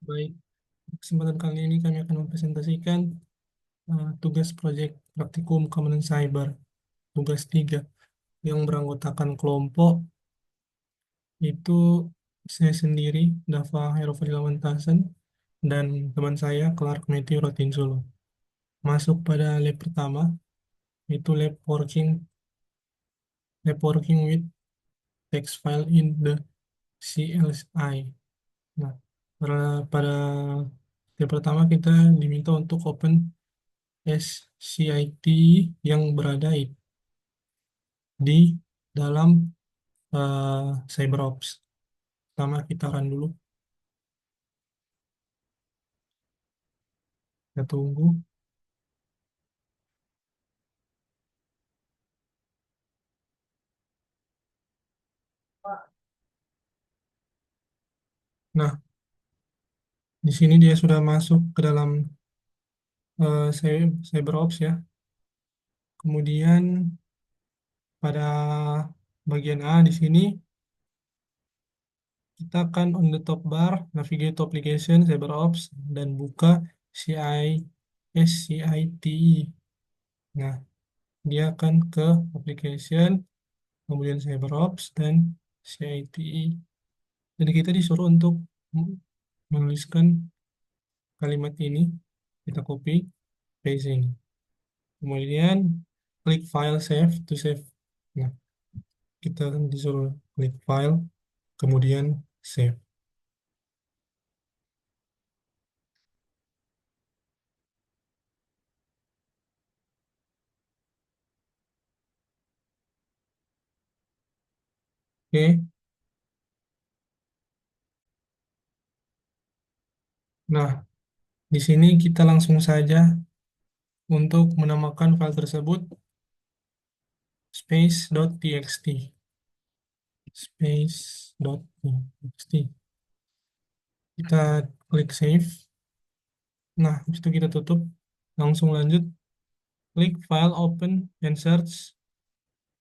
Baik, kesempatan kali ini kami akan mempresentasikan tugas proyek praktikum keamanan cyber, tugas 3, yang beranggotakan kelompok, itu saya sendiri, Dava Herofadila Mantasen, dan teman saya, Clark Matthew Rotinsulu. Masuk pada lab pertama, itu lab working with text file in the CLI. Nah, pada lab pertama kita diminta untuk open SCIT yang berada di dalam CyberOps. Pertama kita run dulu, kita tunggu. Nah, di sini dia sudah masuk ke dalam CyberOps ya. Kemudian pada bagian A di sini kita akan on the top bar navigate to application CyberOps dan buka CI SCITE. Nah, dia akan ke application, kemudian CyberOps dan CITE. Jadi kita disuruh untuk menuliskan kalimat ini, kita copy, paste ini. Kemudian klik file save to save. Nah, kita disuruh klik file, kemudian save. Oke, nah di sini kita langsung saja untuk menamakan file tersebut space.txt. Space.txt. Kita klik save. Nah, habis itu kita tutup. Langsung lanjut. Klik file open and search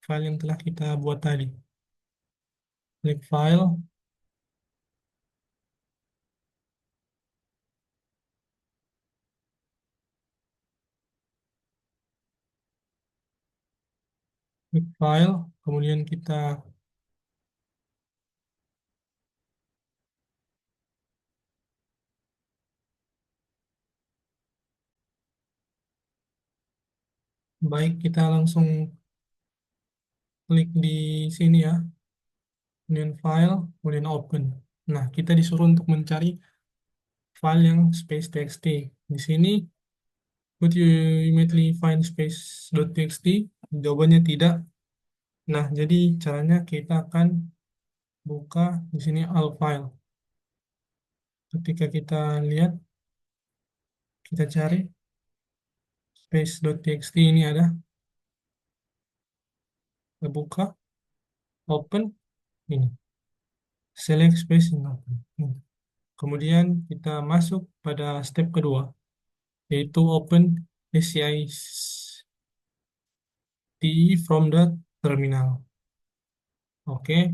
file yang telah kita buat tadi. Klik file, kemudian kita kita langsung klik di sini ya, kemudian file, kemudian open. Nah, kita disuruh untuk mencari file yang space.txt. Di sini, would you immediately find space.txt? Jawabannya tidak. Nah, jadi caranya kita akan buka di sini all file. Ketika kita lihat, kita cari space.txt ini ada, kita buka, open, ini, select space in open. Kemudian kita masuk pada step kedua, yaitu open SCIT from the terminal. Oke,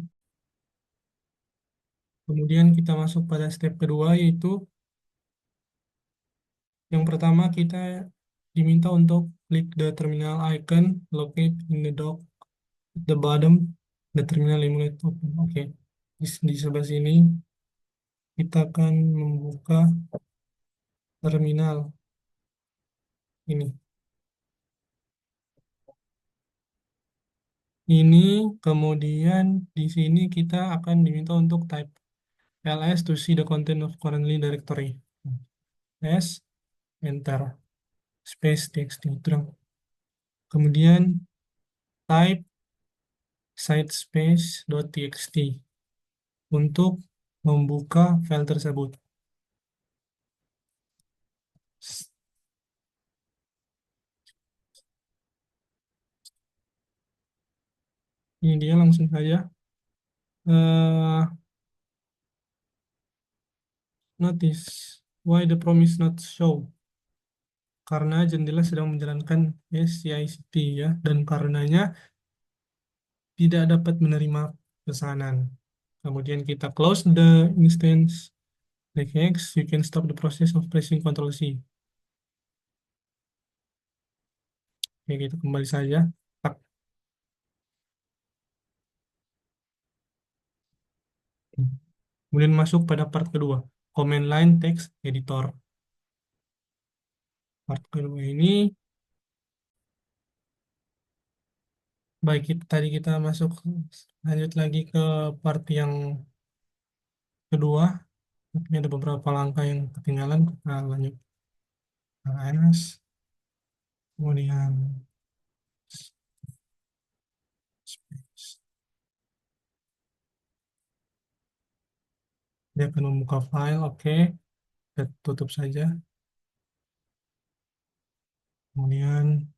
kemudian kita masuk pada step kedua, yaitu yang pertama kita diminta untuk klik the terminal icon located in the dock at the bottom, the terminal emulate open. Oke, di sebelah sini kita akan membuka terminal ini. Ini kemudian di sini kita akan diminta untuk type ls to see the content of currently directory. S, enter, space txt. Kemudian type site space.txt untuk membuka file tersebut. Ini dia langsung saja. Notice why the promise not show. Karena jendela sedang menjalankan SCICT ya, dan karenanya tidak dapat menerima pesanan. Kemudian kita close the instance Klik X, you can stop the process of pressing Ctrl C. Oke, kita kembali saja. Tak. Kemudian masuk pada part kedua, command line text editor. Part kedua ini, baik tadi kita masuk, lanjut lagi ke part yang kedua. Ini ada beberapa langkah yang ketinggalan. Kita lanjut. LS, kemudian space. Dia akan membuka file, oke. Kita tutup saja. Kemudian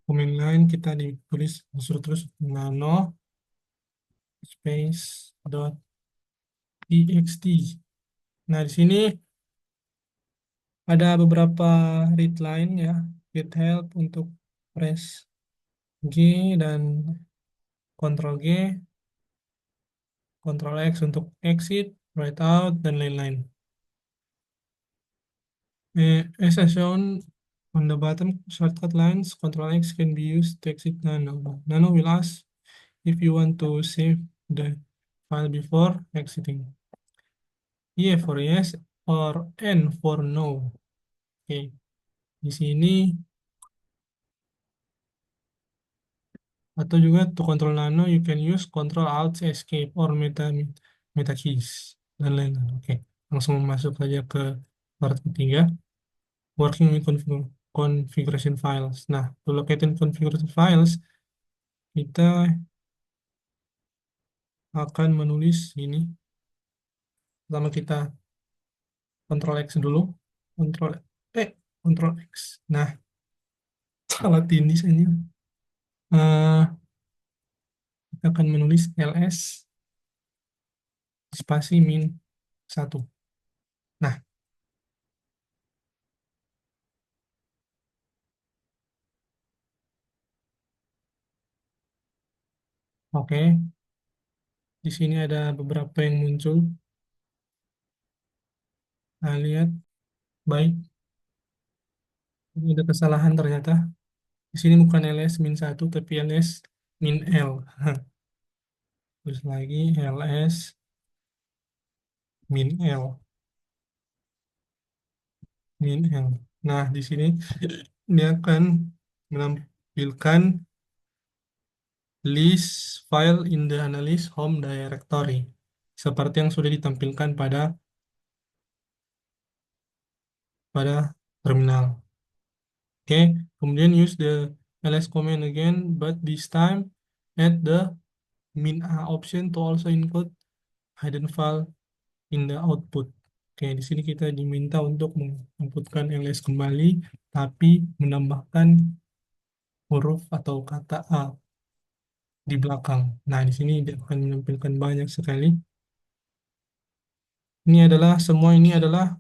command line kita ditulis suruh terus nano space dot txt. Nah, di sini ada beberapa read line ya, read help untuk press G dan Ctrl G, Ctrl X untuk exit, write out, dan lain-lain. As shown on the bottom shortcut lines, Ctrl X can be used to exit Nano. Nano will ask if you want to save the file before exiting. Y for yes or N for no. Oke, di sini atau juga to control Nano you can use Control Alt Escape or meta keys dan lain-lain. Oke, langsung masuk saja ke part ketiga. Working with configuration files. Nah, to locate configuration files, kita akan menulis ini. Pertama kita Ctrl X dulu. Ctrl Ctrl X. Nah, salah tindis ini. Kita akan menulis ls spasi min 1. Nah, oke. Di sini ada beberapa yang muncul. Nah, lihat. Baik. Ini ada kesalahan ternyata. Di sini bukan ls min 1, tapi ls min l. Terus lagi ls min l. Min l. Nah, di sini dia akan menampilkan list file in the analyst home directory. Seperti yang sudah ditampilkan pada terminal. Oke, kemudian use the ls command again, but this time add the min a option to also include hidden file in the output. Oke, di sini kita diminta untuk menginputkan ls kembali, tapi menambahkan huruf atau kata a di belakang. Nah, di sini dia akan menampilkan banyak sekali. Ini adalah semua ini adalah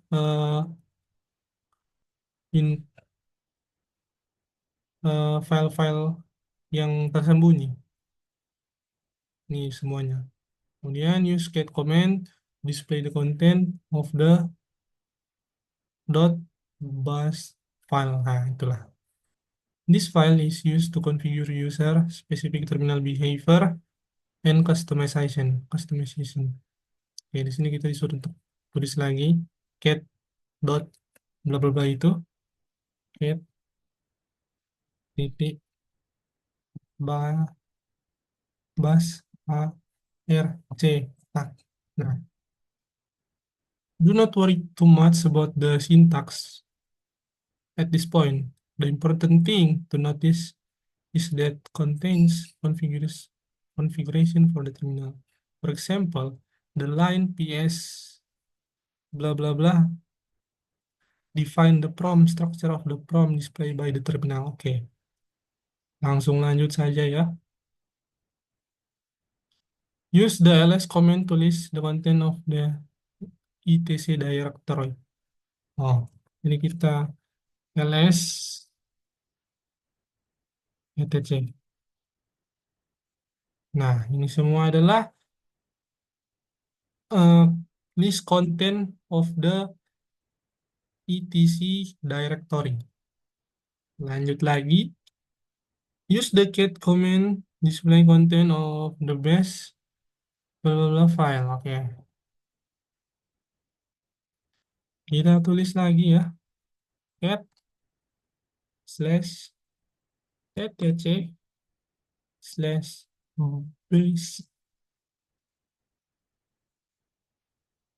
in file-file yang tersembunyi. Ini semuanya. Kemudian use cat command display the content of the .bus file. Nah, itulah. This file is used to configure user specific terminal behavior and customization. Oke, di sini kita disuruh untuk tulis lagi cat dot bla bla bla itu cat titik bus a r c. Nah, do not worry too much about the syntax at this point. The important thing to notice is that contains configuration for the terminal. For example, the line ps blah blah blah define the prompt structure of the prompt displayed by the terminal. Oke, langsung lanjut saja ya. Use the ls command to list the content of the etc directory. Oh, ini kita ls etc. Nah, ini semua adalah uh, list content of the etc directory. Lanjut lagi, use the cat command display content of the base blah blah blah file. Oke, kita tulis lagi ya, cat slash etc slash base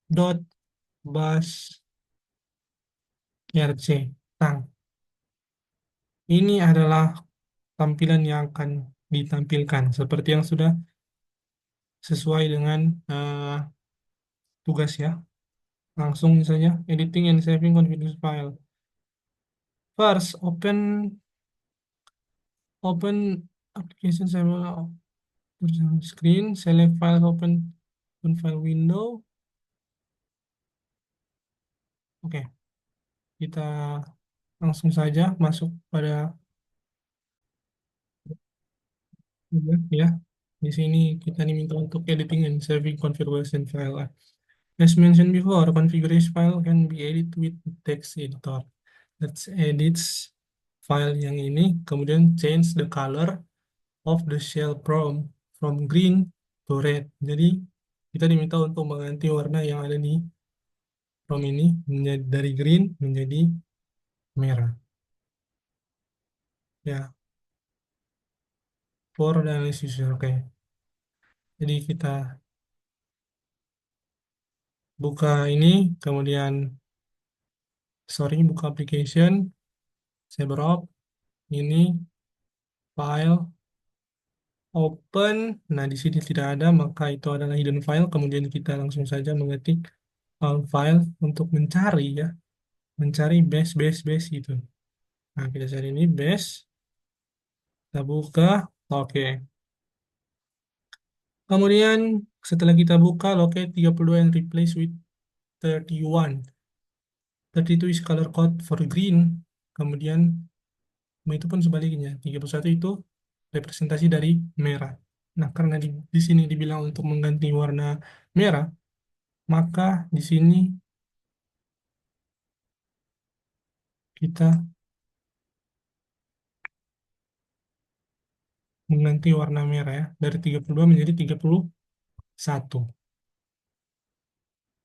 dot bus rc tang. Ini adalah tampilan yang akan ditampilkan seperti yang sudah sesuai dengan tugas ya. Langsung saja editing and saving configuration file. First, open application sama screen, select file, open file window. Oke, kita langsung saja masuk pada ya. Di sini kita diminta untuk editing and saving configuration file. As mentioned before, configuration file can be edited with text editor. Let's edit file yang ini, kemudian change the color of the shell from green to red. Jadi kita diminta untuk mengganti warna yang ada di from ini menjadi dari green menjadi merah. Ya, for analysis. Oke. Jadi kita buka ini, kemudian buka application, CyberOps, ini file open. Nah, di sini tidak ada, maka itu adalah hidden file. Kemudian kita langsung saja mengetik file untuk mencari ya, mencari base itu. Nah, kita cari ini base, kita buka, oke. Kemudian setelah kita buka locate 32 and replace with 31. 32 is color code for green. Kemudian itu pun sebaliknya, 31 itu representasi dari merah. Nah, karena di sini dibilang untuk mengganti warna merah, maka di sini kita mengganti warna merah ya, dari 32 menjadi 31.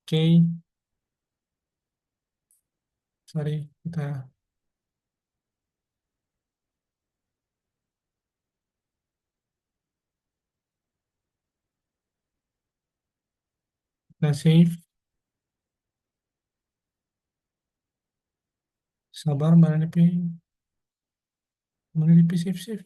Oke, sorry, kita save. Sabar, mana DP save.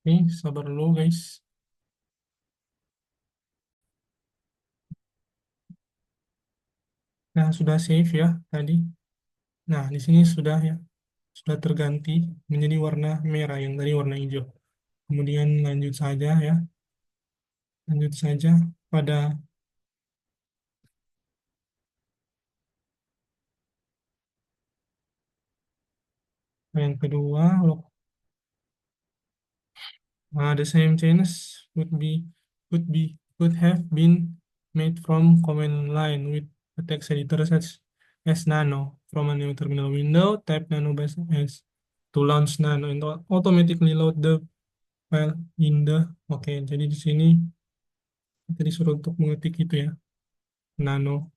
Oke, sabar dulu guys. Nah, sudah save ya tadi. Nah, di sini sudah ya, sudah terganti menjadi warna merah yang tadi warna hijau. Kemudian lanjut saja pada yang kedua. The same changes could have been made from command line with a text editor such as Nano. From a new terminal window, type Nano base as to launch Nano and automatically load the file in the. Oke, jadi di sini kita disuruh untuk mengetik itu ya, Nano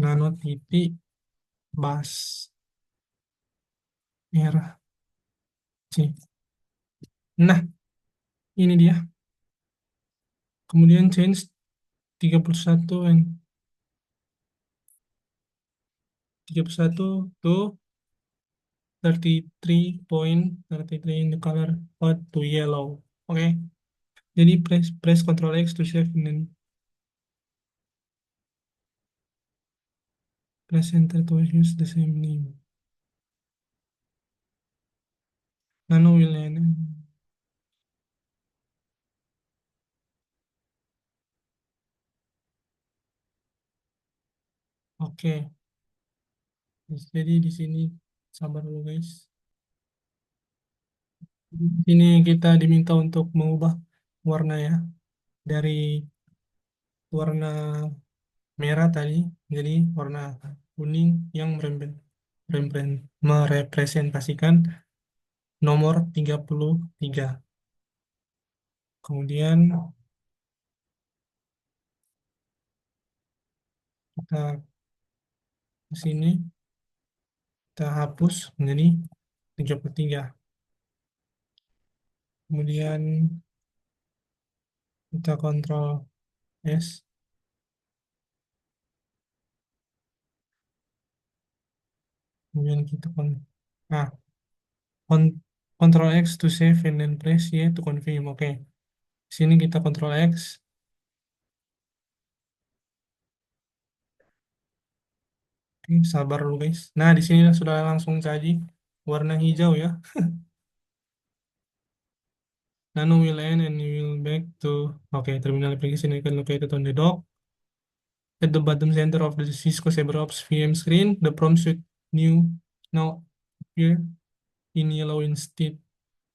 Nano titik bas RC. Nah, ini dia. Kemudian change 31 and 31 to 33.33 in the color code to yellow. Oke. Jadi press Ctrl X to save and then press enter to use the same name. Nano will end. Oke, jadi di sini sabar dulu guys. Di sini kita diminta untuk mengubah warna ya dari warna merah tadi jadi warna kuning yang merepresentasikan nomor 33. Kemudian kita ke sini kita hapus menjadi 33. Kemudian kita kontrol S. Kemudian kita ah, kon- Control X to save and then press Y to confirm. Oke. Sini kita Control X. Oke, sabar dulu guys. Nah, di sini sudah langsung jadi warna hijau ya. Nano will end and you will back to terminal application icon located on the dock. At the bottom center of the Cisco CyberOps VM screen, the prompt should now appear in yellow instead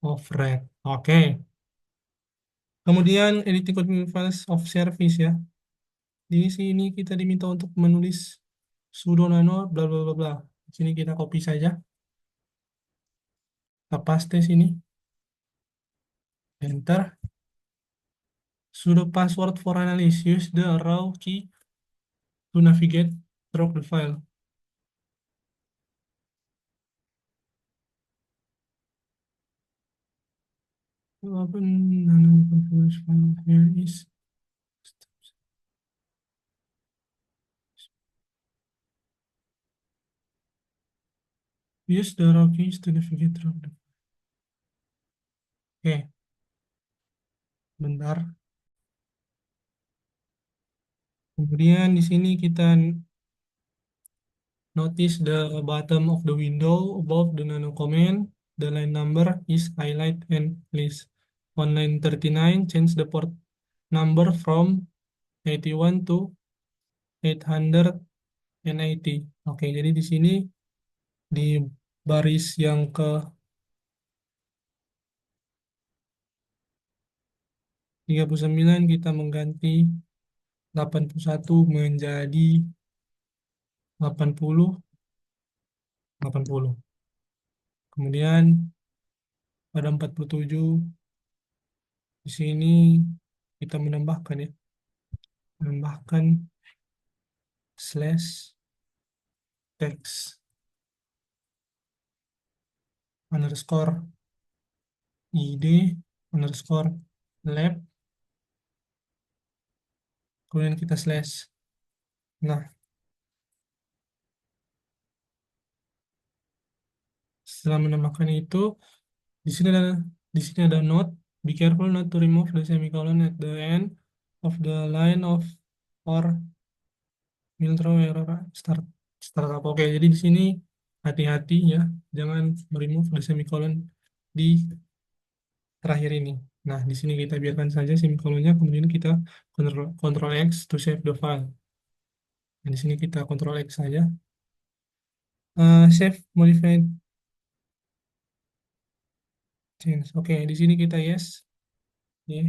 of red. Oke. Kemudian editing config files of service ya. Di sini kita diminta untuk menulis sudo nano bla bla bla bla. Di sini kita copy saja. Kita paste sini. Enter. Sudo password for analysis. Use the arrow key to navigate through the file. Open nano configuration file. Here is use the arrow keys to navigate through the. Oke, bentar. Kemudian di sini kita notice the bottom of the window above the nano command. The line number is highlight and list. On line 39, change the port number from 81 to 880. Oke, jadi di sini di baris yang ke 39 kita mengganti 81 menjadi 80, 80. Kemudian pada 47 di sini kita menambahkan ya, menambahkan slash text underscore id underscore lab, kemudian kita slash. Nah, setelah menambahkan itu, di sini ada note, be careful not to remove the semicolon at the end of the line of or will throw error start startup. Oke, jadi di sini hati-hati ya, jangan remove the semicolon di terakhir ini. Nah, di sini kita biarkan saja semicolonnya, kemudian kita control X to save the file. Nah, di sini kita control X saja. Save modified change. Oke, di sini kita yes. Ya.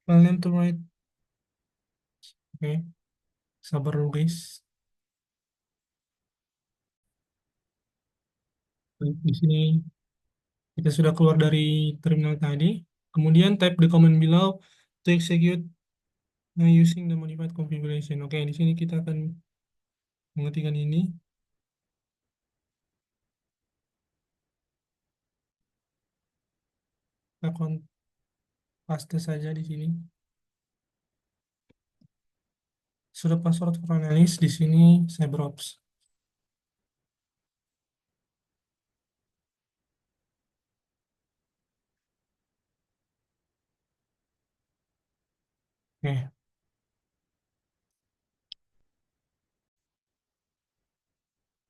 File name to write. Oke, sabar dulu guys. Di sini kita sudah keluar dari terminal tadi. Kemudian type the command below to execute using the modified configuration. Oke, di sini kita akan mengetikkan ini. Kita paste saja di sini. Sudah password for analysis di sini CyberOps. Oke,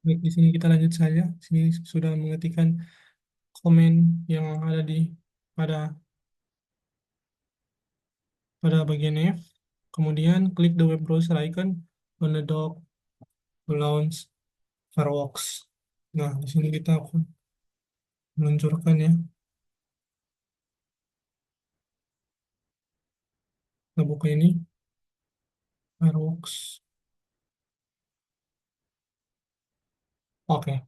Baik, di sini kita lanjut saja. Sini sudah mengetikkan komen yang ada di pada bagian F. Kemudian klik the web browser icon on the dock to launch Firefox. Nah, di sini kita akan meluncurkan ya. Kita buka ini Firefox. Oke,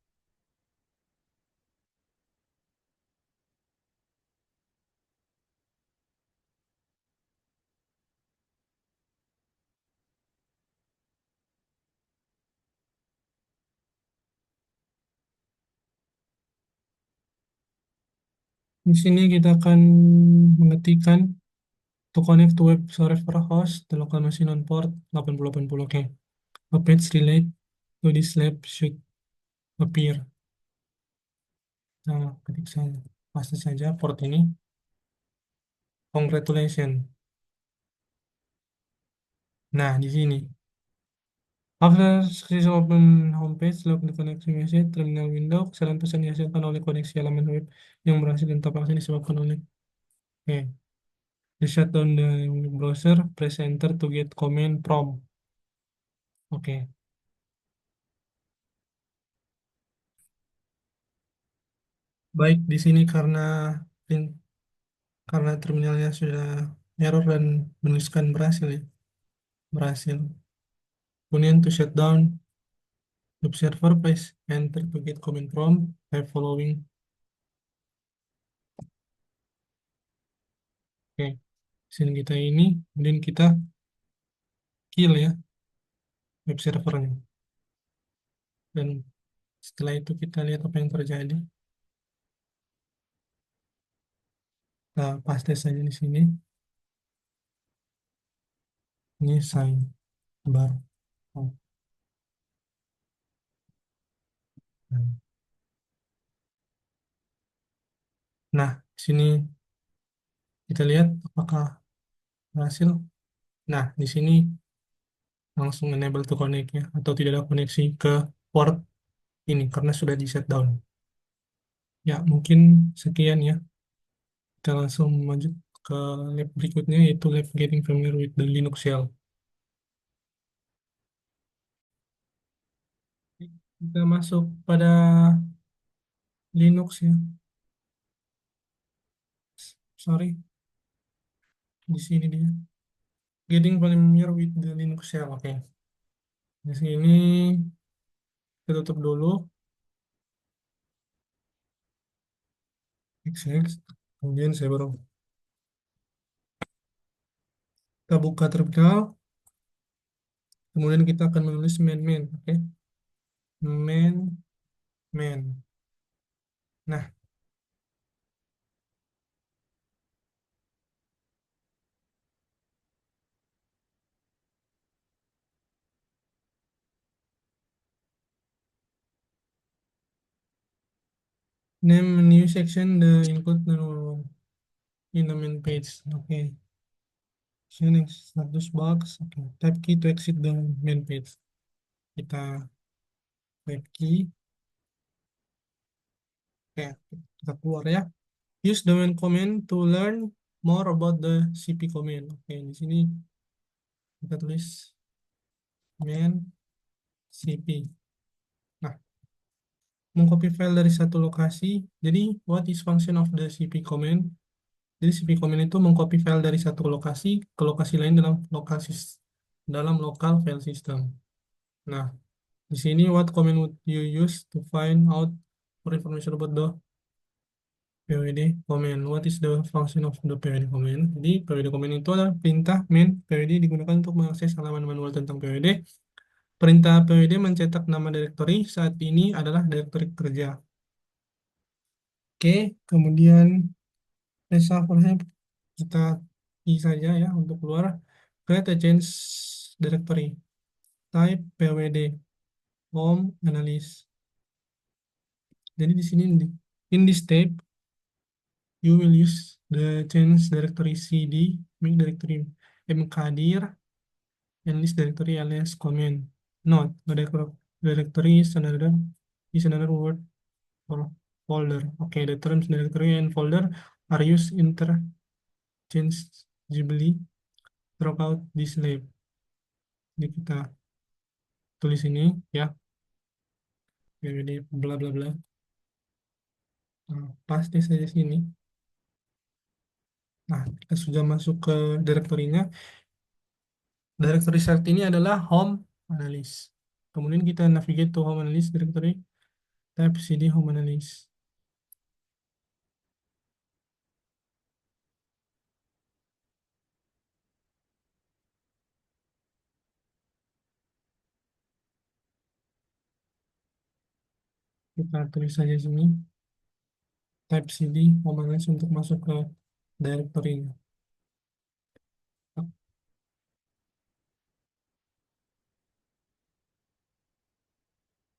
di sini kita akan mengetikkan to connect to web server host the local machine on port 8080. Oke, a page relate to this lab should appear. Nah, ketik saja, pasti saja port ini. Congratulations. Nah, di sini. After success open homepage, log the connection message, terminal window, kesalahan pesan dihasilkan oleh koneksi halaman web yang berhasil dan tanpa aksi disebabkan oleh. Oke, di shutdown the browser, press enter to get command prompt. Oke, baik di sini karena terminalnya sudah error dan menuliskan berhasil ya, berhasil. Kemudian to shutdown web server, press enter to get command prompt by following. Oke, sini kita ini, kemudian kita kill ya web servernya. Dan setelah itu kita lihat apa yang terjadi. Kita paste saja di sini. Ini sign bar. Oh, nah, di sini kita lihat apakah berhasil. Nah, di sini langsung enable to connect ya, atau tidak ada koneksi ke port ini karena sudah di shutdown. Ya, mungkin sekian ya. Kita langsung lanjut ke lab berikutnya, yaitu lab getting familiar with the Linux shell. Kita masuk pada Linux ya. Sorry, di sini dia. Getting familiar with the Linux shell. Oke. Di sini kita tutup dulu. X. Kemudian saya baru kita buka terminal. Kemudian kita akan menulis main. Oke. Main. Main. Nah, name new section the include the in the main page. Oke. Sini status box. Oke. Type key to exit the main page. Kita type key. Oke, kita keluar ya. Use the main command to learn more about the cp command. Oke, di sini kita tulis main cp. Nah, mengcopy file dari satu lokasi. Jadi, what is function of the cp command? Jadi, cp command itu mengcopy file dari satu lokasi ke lokasi lain dalam local file system. Nah, di sini what command would you use to find out more information about the PWD command? What is the function of the PWD command? Jadi, PWD command itu adalah perintah main PWD digunakan untuk mengakses halaman manual tentang PWD. Perintah PWD mencetak nama direktori saat ini adalah direktori kerja. Oke, kemudian reshuffle-nya kita saja ya untuk keluar. Create a change directory. Type pwd home analyst. Jadi di sini in this step you will use the change directory cd make directory mkdir and list directory alias command. Note, directory is another word for folder. Okay, the terms directory and folder are used interchangeably throughout this lab. Jadi kita tulis ini ya, jadi bla bla bla. Nah, pasti saja sini. Nah, kita sudah masuk ke direktorinya. Directory start ini adalah home analyst. Kemudian kita navigate to home analyst directory, tab cd home analyst. Kita tulis saja sini, tab cd home analyst untuk masuk ke directory-nya.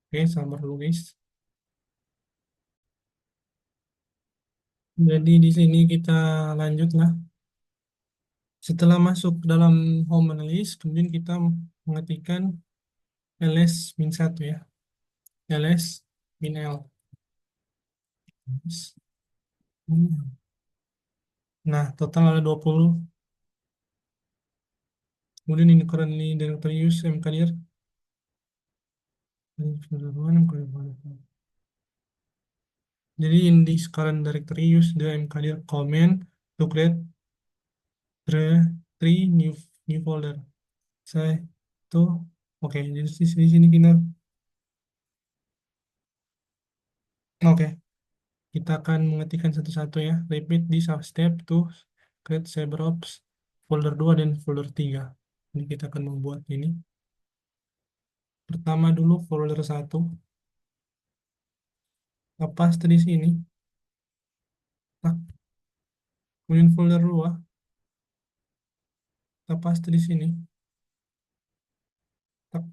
Oke, sabar dulu guys. Jadi di sini kita lanjutlah. Setelah masuk dalam home analyst, kemudian kita mengetikkan ls min 1 ya. ls min l. Nah, total ada 20. Kemudian ini currently directory use mkdir. Jadi in this current directory use the mkdir command to create three new folder. Saya tuh oke, jadi di sini kita oke, kita akan mengetikkan satu-satu ya. Repeat this step to create CyberOps folder 2 dan folder 3. Ini kita akan membuat ini. Pertama dulu folder 1. Lepas di sini. Nah, kemudian folder 2. Lepas di sini. Tak.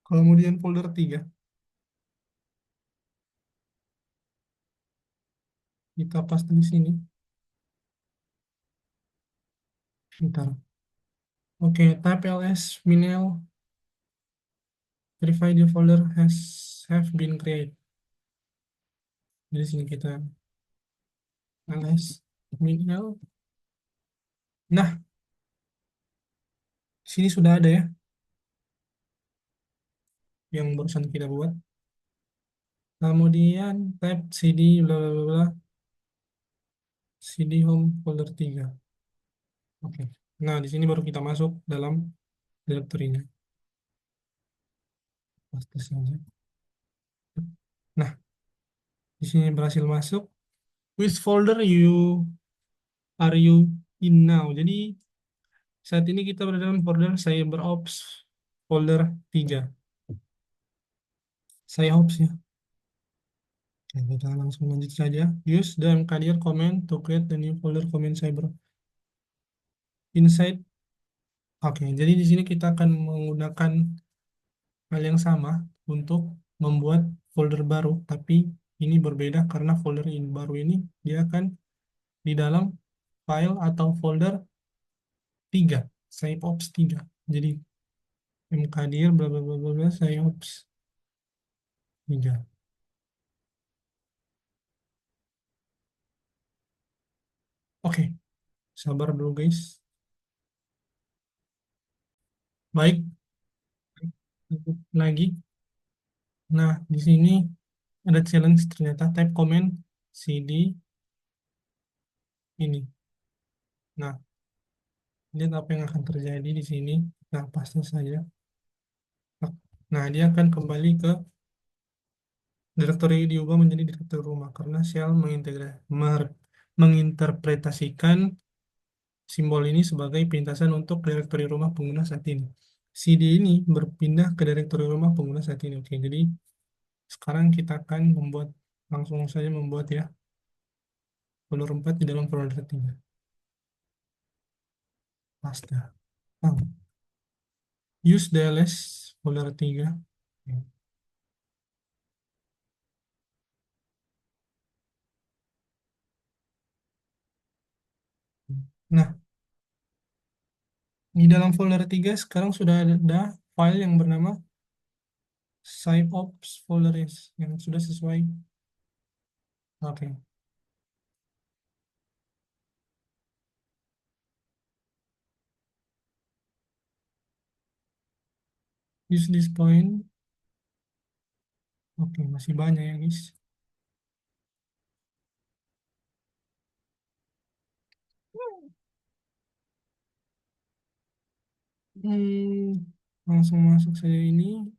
Kemudian folder 3. Kita paste di sini. Bentar. Oke, type ls minel verify the folder have been created. Di sini kita ls minel. Nah, di sini sudah ada ya yang barusan kita buat. Kemudian type cd bla bla bla bla, cd home folder 3. Oke. Nah, di sini baru kita masuk dalam direktorinya. Pasti saja. Nah, di sini berhasil masuk. Which folder are you in now? Jadi saat ini kita berada dalam folder CyberOps folder 3. CyberOps ya. Oke, kita langsung lanjut saja. Use the mkdir command to create the new folder command cyber. Inside. Oke, jadi di sini kita akan menggunakan hal yang sama untuk membuat folder baru, tapi ini berbeda karena folder ini baru ini dia akan di dalam file atau folder 3, CyberOps 3. Jadi mkdir bla bla bla bla bla CyberOps 3. Oke, sabar dulu guys. Baik, lagi. Nah, di sini ada challenge ternyata type comment cd ini. Nah, lihat apa yang akan terjadi di sini. Nah, pasti saja. Nah, dia akan kembali ke direktori diubah menjadi direktori rumah karena shell menginterpretasikan simbol ini sebagai pintasan untuk direktori rumah pengguna saat ini. CD ini berpindah ke direktori rumah pengguna saat ini. Oke, jadi sekarang kita akan langsung saja membuat ya folder 4 di dalam folder 3. Pasta. Oh, use DLS folder 3. Nah, di dalam folder 3 sekarang sudah ada file yang bernama SciOps folder yang sudah sesuai. Oke, use this point. Oke, masih banyak ya guys. Hmm, langsung masuk saja ini.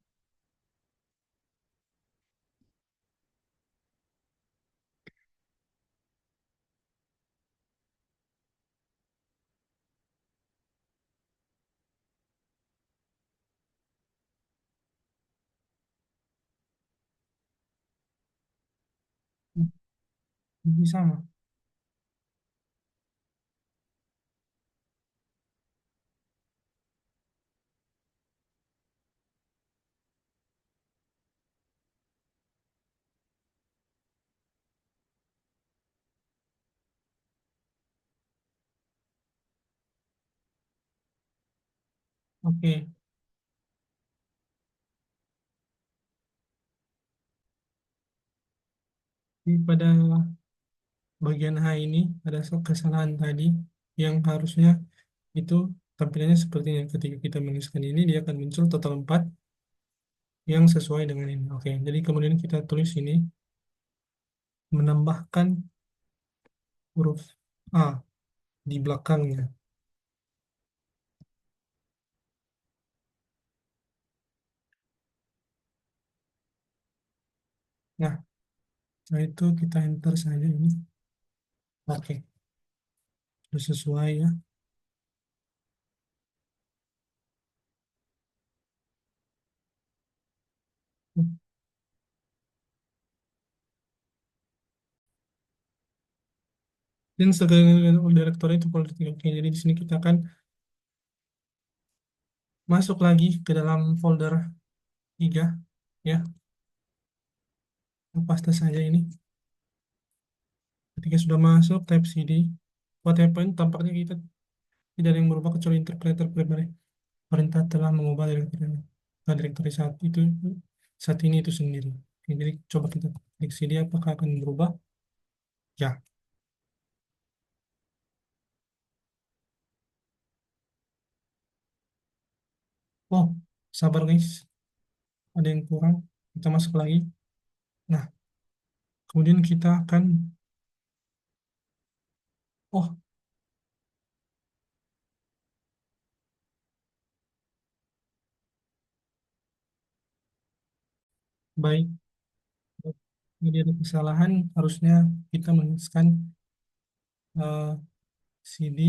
Ini sama. Oke, pada bagian H ini ada kesalahan tadi yang harusnya itu tampilannya seperti ini. Ketika kita menuliskan ini, dia akan muncul total 4 yang sesuai dengan ini. Oke, jadi kemudian kita tulis ini, menambahkan huruf A di belakangnya. Nah, setelah itu kita enter saja ini. Oke, sudah sesuai ya. Dan segala direktori itu politik. Oke, jadi di sini kita akan masuk lagi ke dalam folder 3 ya. Paste saja ini. Ketika sudah masuk, type cd. What happened? Tampaknya kita tidak ada yang berubah kecuali interpreter primary. Perintah telah mengubah direktori saat ini itu sendiri. Oke, jadi coba kita klik cd apakah akan berubah? Ya. Oh, sabar guys. Ada yang kurang. Kita masuk lagi. Nah, kemudian kita akan, oh, baik. Jadi ada kesalahan. Harusnya kita menuliskan cd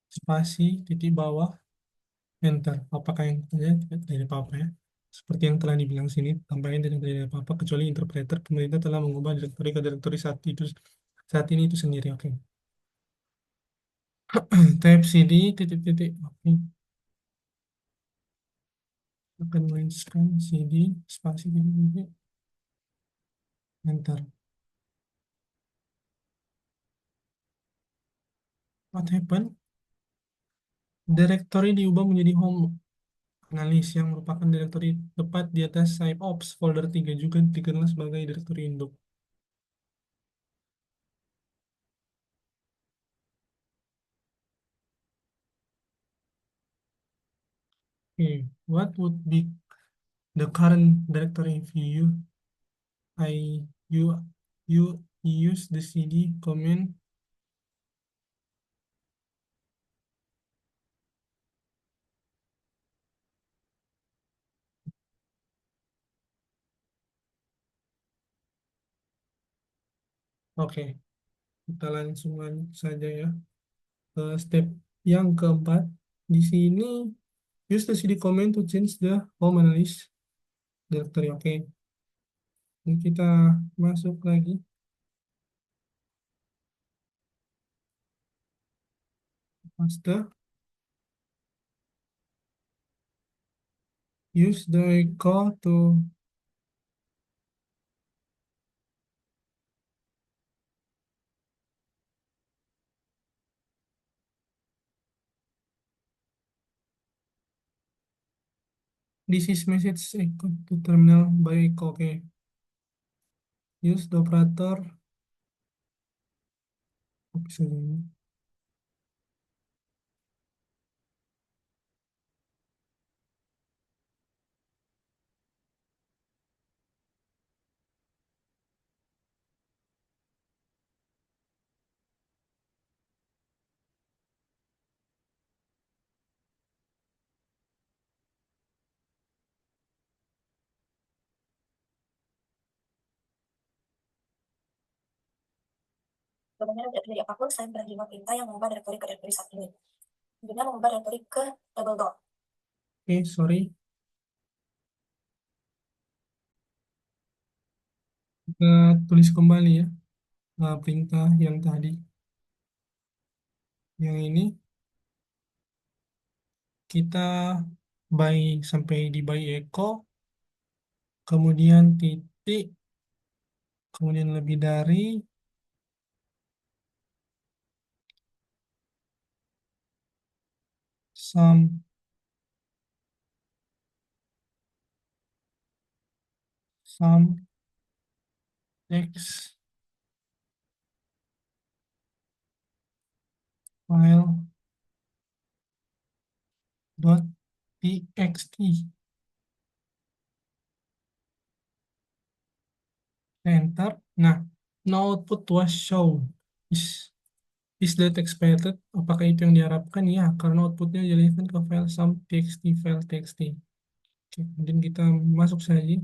spasi titik bawah enter. Apakah yang terjadi? Tidak terjadi apa-apa ya. Seperti yang telah dibilang sini, tampaknya tidak terjadi apa-apa kecuali interpreter pemerintah telah mengubah direktori ke direktori saat ini itu sendiri. Oke. Type cd titik-titik. Oke. Akan menuliskan cd spasi titik-titik enter. What happened? Direktori diubah menjadi home analis yang merupakan direktori tepat di atas SciOps folder 3 juga dikenal sebagai direktori induk. Okay. What would be the current directory if I you you use the cd command? Oke, kita langsung lanjut saja ya ke step yang keempat. Di sini use the cd command to change the home analysis directory. Oke, ini kita masuk lagi paste, use the echo to, This is message echo to terminal by echo. Oke. Use the operator. Bisa ini. Domainnya tidak terjadi apapun selain penerima perintah yang mengubah direktori ke direktori saat ini. Dengan mengubah direktori ke double dot. Oke, sorry. Kita tulis kembali ya perintah yang tadi. Yang ini kita by sampai di by echo, kemudian titik, kemudian lebih dari some text file dot txt. Enter. Nah, no output was shown. Is that expected? Apakah itu yang diharapkan? Ya, karena outputnya dialihkan ke file some txt, file txt. Oke, kemudian kita masuk saja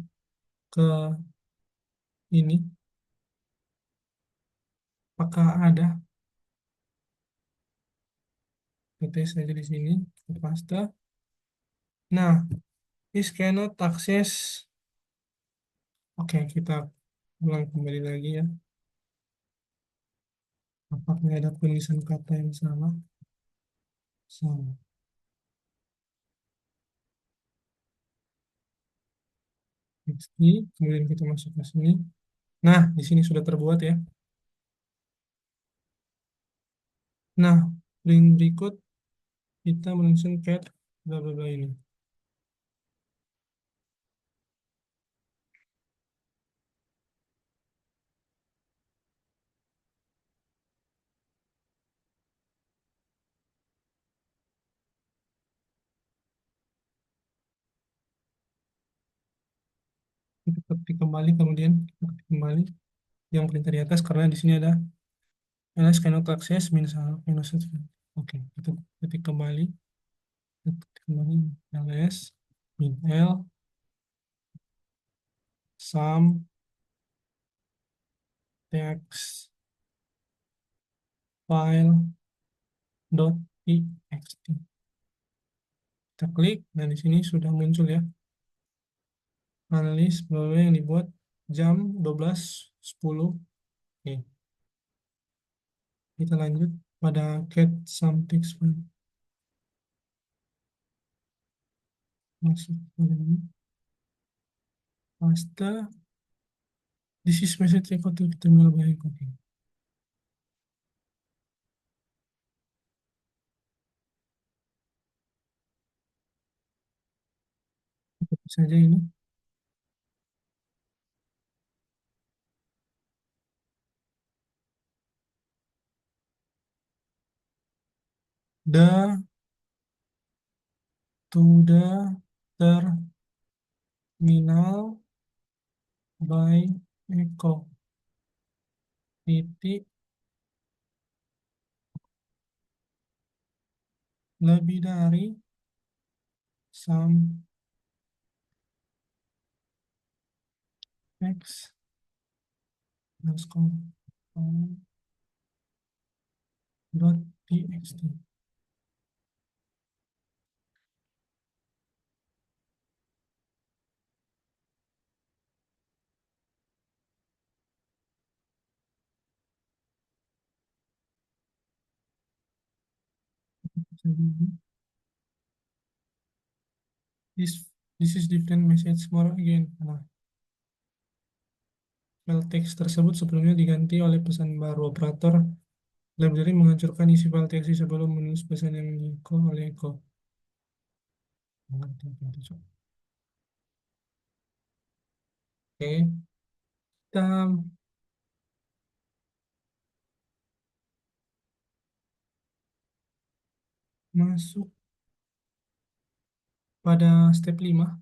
ke ini. Apakah ada? Kita tes saja di sini. Kita paste. Nah, is cannot access. Oke, kita ulang kembali lagi ya. Apakah ada penulisan kata yang salah? Salah. Txt, kemudian kita masuk ke sini. Nah, di sini sudah terbuat ya. Nah, link berikut kita menuliskan cat bla bla bla ini. Kita ketik kembali, kemudian kita ketik kembali yang perintah di atas karena di sini ada ls cannot access minus minus. Oke, kita ketik kembali, ls min l some text file dot txt. Kita klik dan di sini sudah muncul ya analis bahwa yang dibuat jam 12.10. Oke, kita lanjut pada get some text file. Masuk ke ini. Paste. This is message echo to terminal by echo. Tutup saja ini. The to the terminal by echo titik lebih dari some x underscore dot txt. This is different message more again. Nah, file teks tersebut sebelumnya diganti oleh pesan baru. Operator library menghancurkan isi file teks sebelum menulis pesan yang di call oleh echo. Mengerti, gitu, Cok. Oke, kita masuk pada step 5.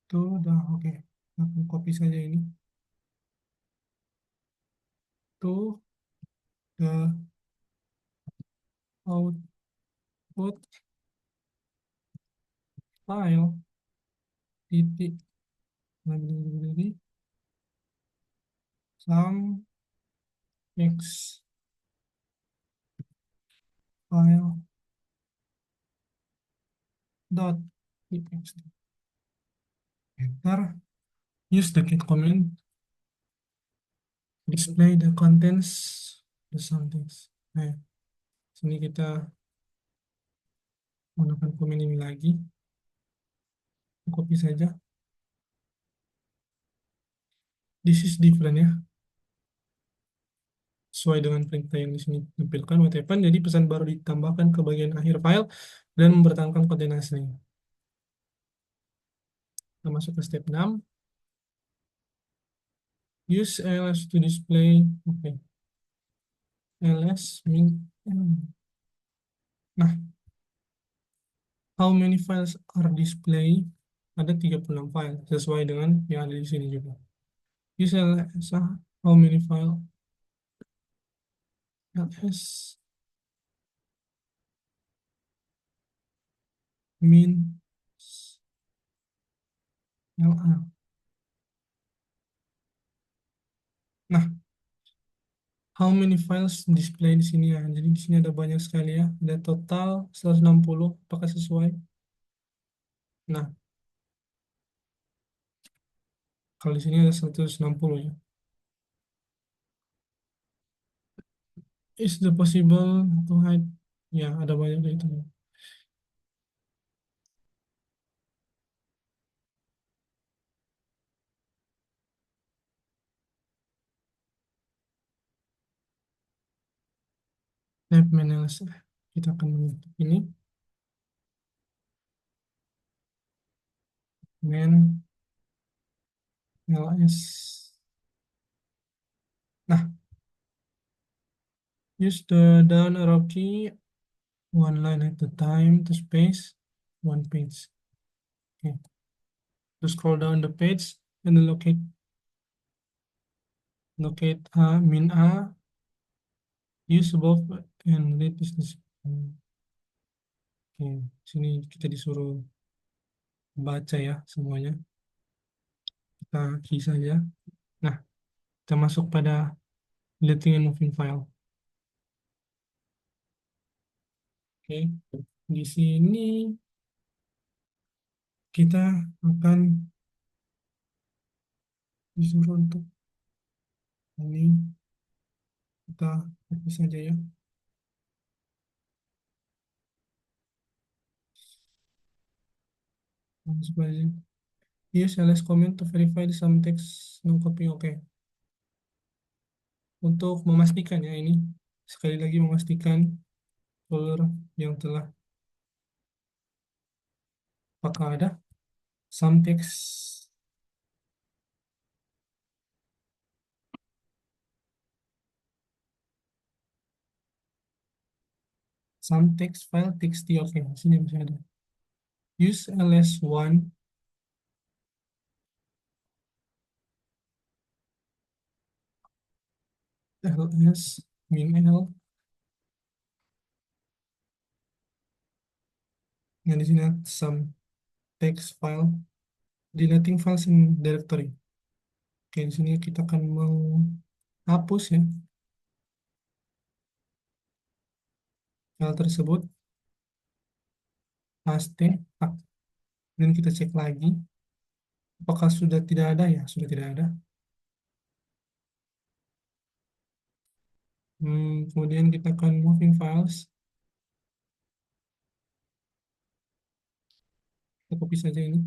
Itu udah oke. Aku copy saja ini. Tuh ke output file titik lagi sum x file dot txt. Enter. Use the get command. Display the contents the somethings. Nah, sini kita menggunakan komen ini lagi. Copy saja. This is different ya. Sesuai dengan perintah yang di sini tampilkan what happened. Jadi pesan baru ditambahkan ke bagian akhir file dan mempertahankan konten asli. Kita masuk ke step 6. Use ls to display. Oke. Ls min. Nah, how many files are display? Ada 36 file sesuai dengan yang ada di sini juga. Use ls how many file? Ls min LA. Nah, how many files display di sini ya? Jadi di sini ada banyak sekali ya. Ada total 160. Apakah sesuai? Nah, kalau di sini ada 160 ya. Is the possible to hide? Ya, ada banyak dari itu. Tab manage. Kita akan menutup ini. Man ls. Nah, use the down arrow key one line at a time to space one page. Okay. To scroll down the page and then locate min A, use above and read this. Oke, sini kita disuruh baca ya semuanya. Kita key saja. Nah, kita masuk pada deleting and moving file. Oke, di sini kita akan disuruh untuk ini kita copy saja ya. Masuk aja. Use ls comment to verify the some text no copy. Oke. Untuk memastikan ya ini sekali lagi memastikan folder yang telah apakah ada some text file txt. Oke, sini masih ada. Use ls1 ls min l. Yang di sini some text file deleting files in directory. Oke, di sini kita akan menghapus ya file tersebut, paste, dan kita cek lagi apakah sudah tidak ada ya, sudah tidak ada. Kemudian kita akan moving files, kita copy saja ini.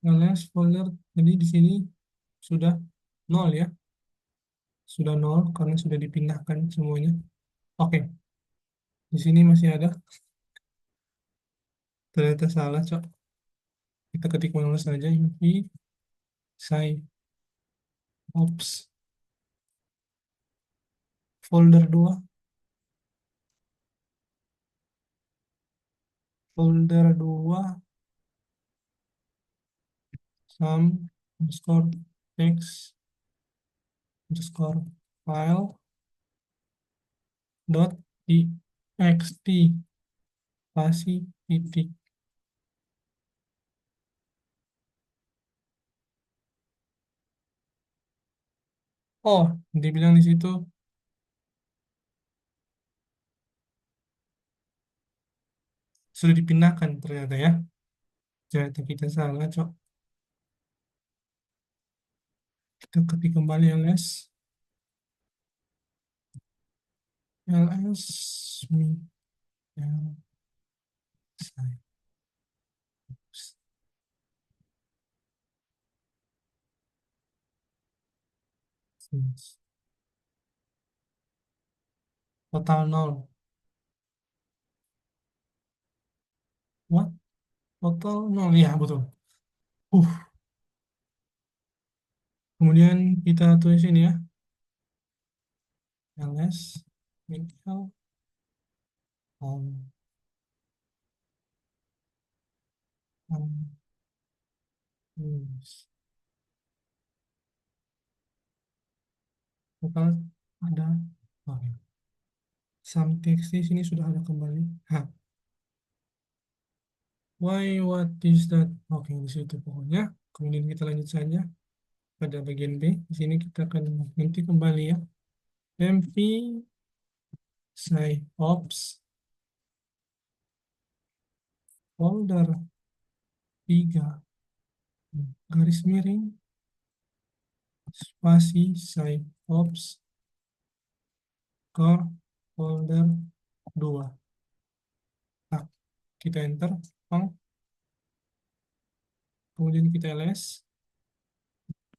Ls folder, jadi di sini sudah nol ya, sudah nol karena sudah dipindahkan semuanya. Oke, di sini masih ada. Ternyata salah, Cok. Kita ketik manual saja. Invi, sci, ops, folder 2, folder 2, sum, underscore, text, underscore, file, dot, txt, spasi, titik. Oh, dibilang di situ sudah dipindahkan ternyata ya. Ternyata kita salah, Cok. Kita ketik kembali ls, min, total nol. What? Total nol, ya betul. Uh, Kemudian kita tulis ini ya, ls, min, home, home, news. Total ada, oke. Some text di sini sudah ada kembali. Hah, why, what is that? Oke, di situ pokoknya. Kemudian kita lanjut saja pada bagian B. Di sini kita akan nanti kembali ya. mv sci ops folder 3 garis miring spasi sci ops core folder 2. Nah, kita enter. Oh, kemudian kita ls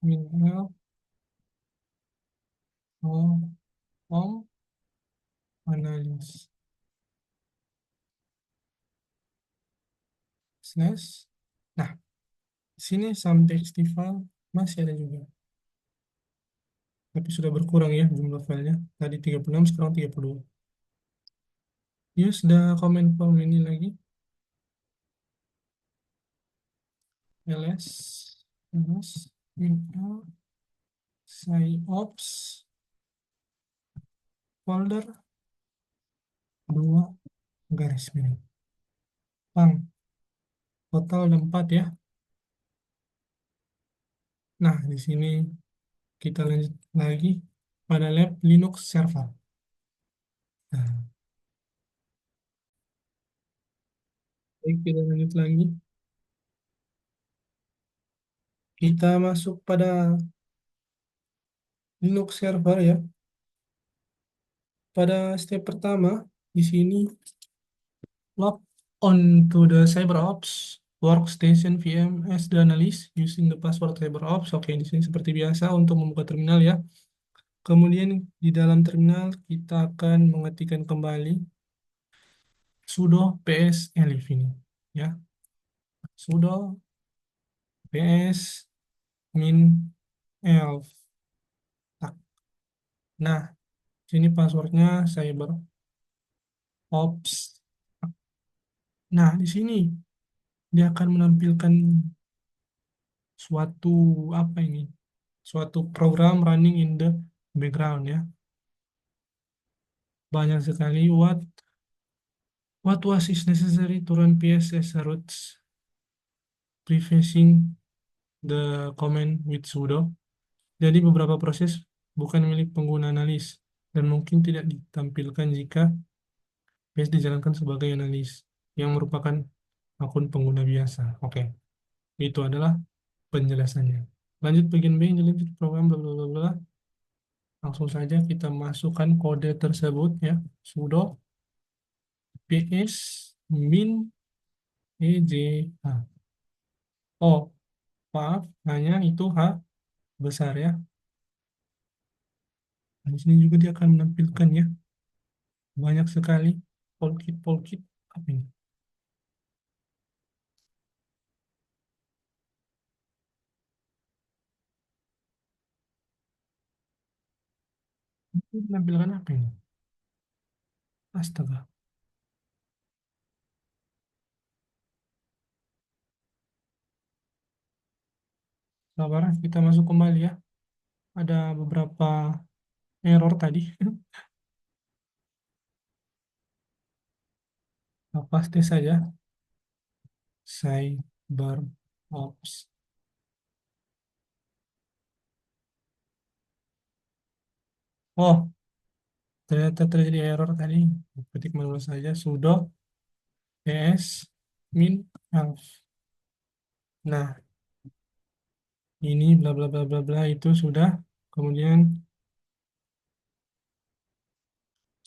min l home, home analis slash. Nah, di sini some text file masih ada juga. Tapi sudah berkurang ya jumlah filenya. Tadi 36, sekarang 32. Ya, sudah komen form ini lagi. ls ls min l sciops folder 2 garis miring. Pang, total ada 4 ya. Nah, di sini kita lanjut lagi pada lab Linux server. Nah, baik, kita lanjut lagi. Kita masuk pada Linux server ya. Pada step pertama, di sini log on to the CyberOps workstation VM as the analyst using the password CyberOps. Oke, di sini seperti biasa untuk membuka terminal ya. Kemudian di dalam terminal kita akan mengetikkan kembali sudo ps elif ini ya. Sudo ps min elf. Nah, sini passwordnya CyberOps. Nah, di sini dia akan menampilkan suatu apa ini? Suatu program running in the background ya. Banyak sekali what was is necessary to run PS as a root prefacing the command with sudo. Jadi beberapa proses bukan milik pengguna analis dan mungkin tidak ditampilkan jika PS dijalankan sebagai analis yang merupakan akun pengguna biasa. Oke, itu adalah penjelasannya. Lanjut bagian B, lanjut program bla bla bla bla. Langsung saja kita masukkan kode tersebut ya. Sudo ps min ej h. Oh, maaf, hanya itu h besar ya. Nah, di sini juga dia akan menampilkan ya banyak sekali polkit apa ini? Ini menampilkan apa ini? Astaga. Sabar, kita masuk kembali ya. Ada beberapa error tadi. Lepas tes saja. Cyber Ops. Oh, ternyata terjadi error tadi. Ketik manual saja sudo ps min health. Nah, ini bla bla bla bla bla itu sudah. Kemudian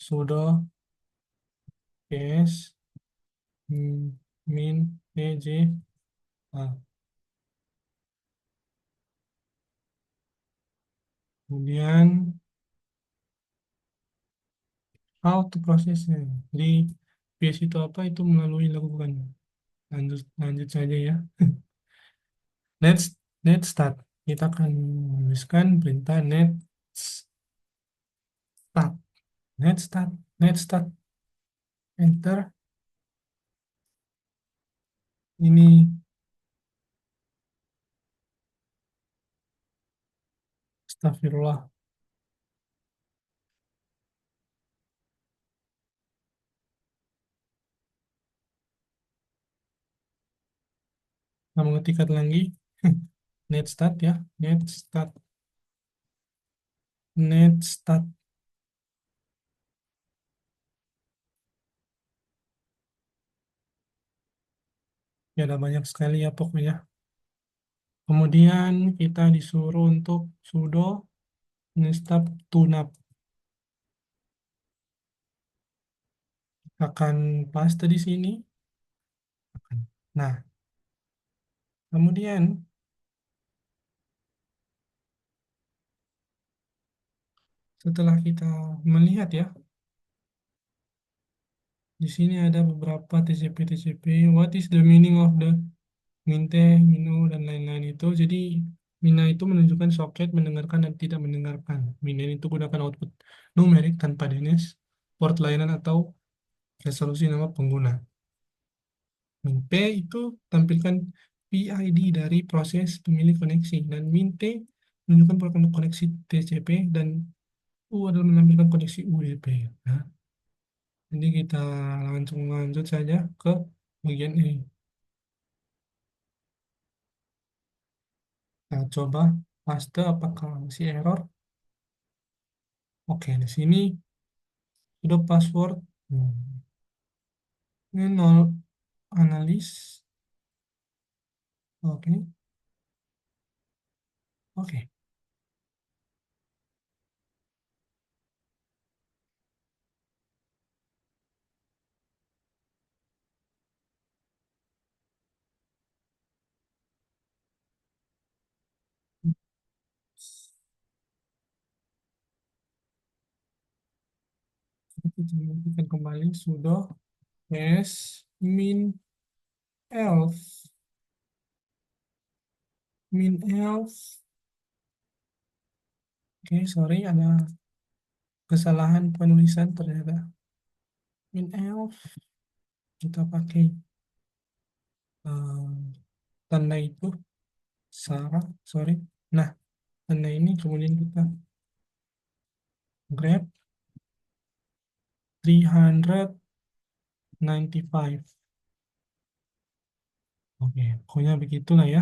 sudo ps min ej. Ah, kemudian how to prosesnya. Jadi ps itu apa? Itu melalui lakukan. Lanjut lanjut saja ya. Let's net start. Kita akan menuliskan perintah net start. Net start. Net start. Enter. Ini astagfirullah. Kita mengetikkan lagi. Net start ya. Net start. Net start. Ya ada banyak sekali ya pokoknya. Kemudian kita disuruh untuk sudo netstab tunap. Akan paste di sini. Nah, kemudian setelah kita melihat ya, di sini ada beberapa TCP-TCP. What is the meaning of the minte, minu, dan lain-lain itu. Jadi, mina itu menunjukkan soket mendengarkan dan tidak mendengarkan. Mina itu gunakan output numerik tanpa DNS, port layanan atau resolusi nama pengguna. Minte itu tampilkan PID dari proses pemilik koneksi. Dan minte menunjukkan program koneksi TCP dan U adalah menampilkan koneksi UDP. Nah, jadi kita langsung lanjut saja ke bagian E. Nah, coba paste apakah masih error. Oke, di sini sudah password. Ini nol analis. Oke, oke. Kita melakukan kembali sudo s min elf min elf. Oke, sorry ada kesalahan penulisan ternyata. Min elf kita pakai eh, tanda itu Sarah, sorry. Nah, tanda ini kemudian kita grab 395. Oke, pokoknya begitulah ya.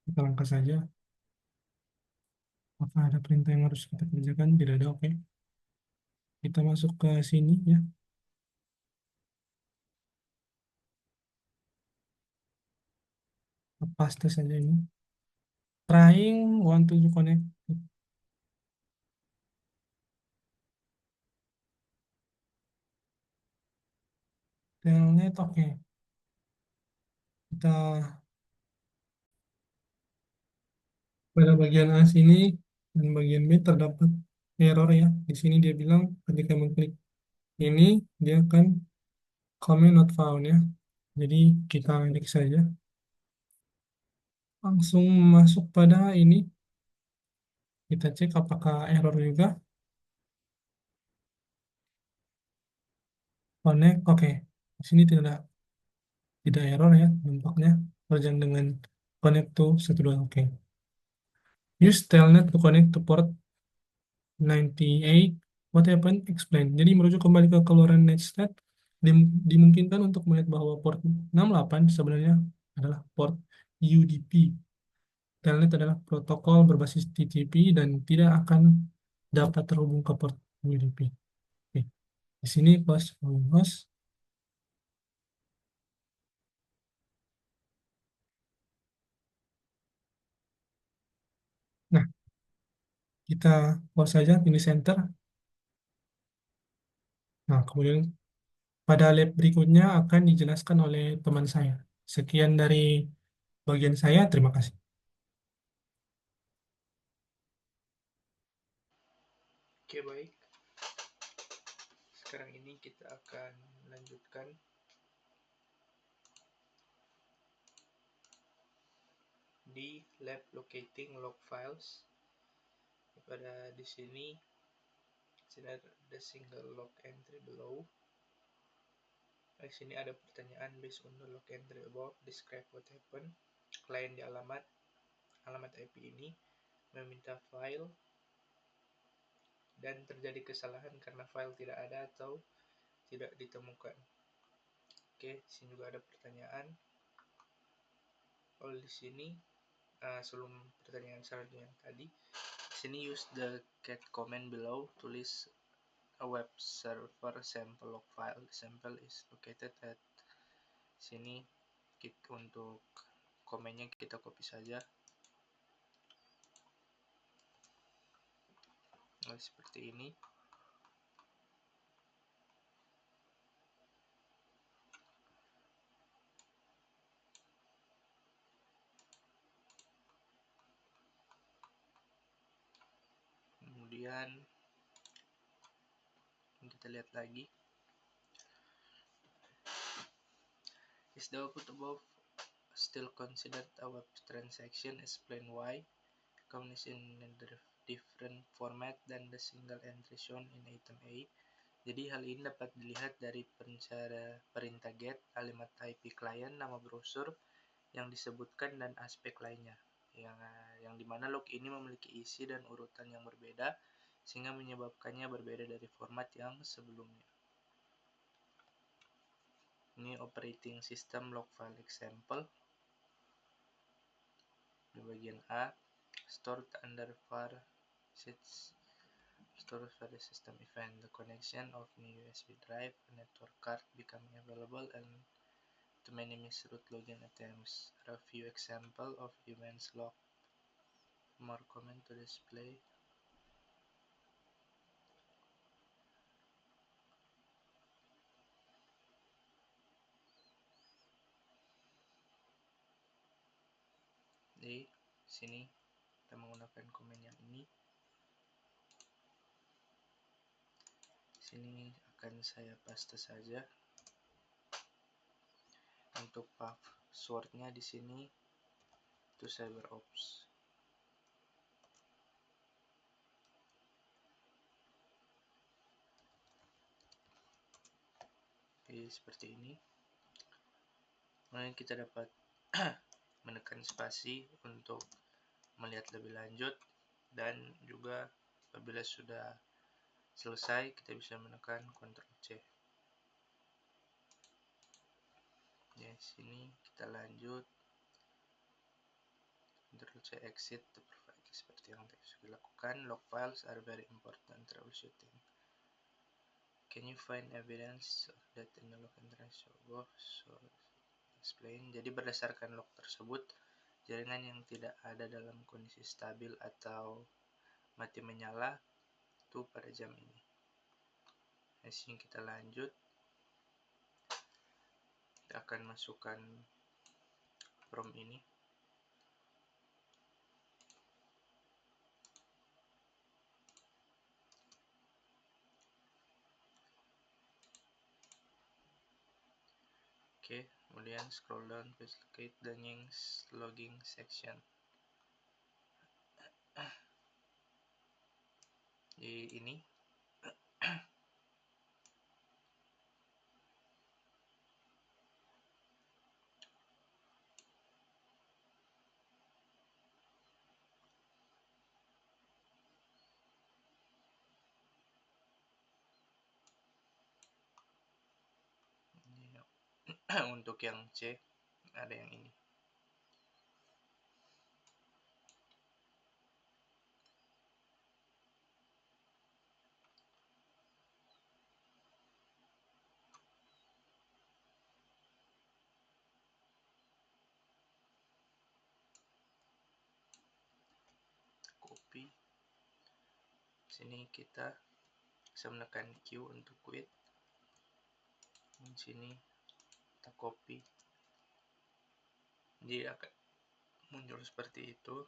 Kita langkah saja. Apakah ada perintah yang harus kita kerjakan? Tidak ada, oke. Kita masuk ke sini ya. Lepas tes saja ini. Trying want to connect telnet, oke. Kita Pada bagian A sini dan bagian B terdapat error ya. Di sini dia bilang ketika mengklik ini dia akan comment not found ya. Jadi kita klik saja. Langsung masuk pada ini. Kita cek apakah error juga. Connect. Oke. Di sini tidak error ya nampaknya. Berjalan dengan connect to 12. Oke. Use telnet to connect to port 98. What happened? Explain. Jadi merujuk kembali ke keluaran netstat, dimungkinkan untuk melihat bahwa port 68 sebenarnya adalah port UDP. Telnet adalah protokol berbasis TCP dan tidak akan dapat terhubung ke port UDP. Oke. Di sini close host. Nah, kita close saja, ini center. Nah, kemudian pada lab berikutnya akan dijelaskan oleh teman saya. Sekian dari bagian saya, terima kasih. Oke, baik. Sekarang ini kita akan melanjutkan di lab locating log files. Pada di sini ada single log entry below. Di sini ada pertanyaan based on the log entry above, describe what happened. Klien di alamat IP ini meminta file dan terjadi kesalahan karena file tidak ada atau tidak ditemukan. Oke, di sini juga ada pertanyaan. Di sini sebelum pertanyaan selanjutnya tadi, di sini use the get command below to list a web server sample log file. The sample is located at sini. Untuk komennya kita copy saja. Seperti ini. Kemudian kita lihat lagi. Is the output above still considered a web transaction? Explain why. Comes in a different format than the single entry shown in item A. Jadi hal ini dapat dilihat dari perintah get, kalimat IP client, nama browser yang disebutkan dan aspek lainnya. Yang dimana log ini memiliki isi dan urutan yang berbeda sehingga menyebabkannya berbeda dari format yang sebelumnya. Ini operating system log file example. Di bagian A, stored under var sets stores for the system event. The connection of new USB drive and network card becoming available and too many misroute login attempts. A few example of events log. More comment to display. Di sini kita menggunakan komen yang ini. Sini akan saya paste saja. Untuk passwordnya di sini itu CyberOps. Oke, seperti ini. Kemudian kita dapat menekan spasi untuk melihat lebih lanjut, dan juga apabila sudah selesai kita bisa menekan Ctrl C. Ya, sini kita lanjut, Ctrl C exit to provide seperti yang tadi sudah dilakukan. Log files are very important troubleshooting. Can you find evidence of that in the log entry above? So explain. Jadi berdasarkan log tersebut, jaringan yang tidak ada dalam kondisi stabil atau mati menyala itu pada jam ini. Di sini kita lanjut. Kita akan masukkan prompt ini. Oke, kemudian scroll down, please locate the Nginx logging section. Di ini untuk yang C ada yang ini. Copy. Sini kita bisa menekan Q untuk quit. Di sini kita copy. Jadi akan muncul seperti itu.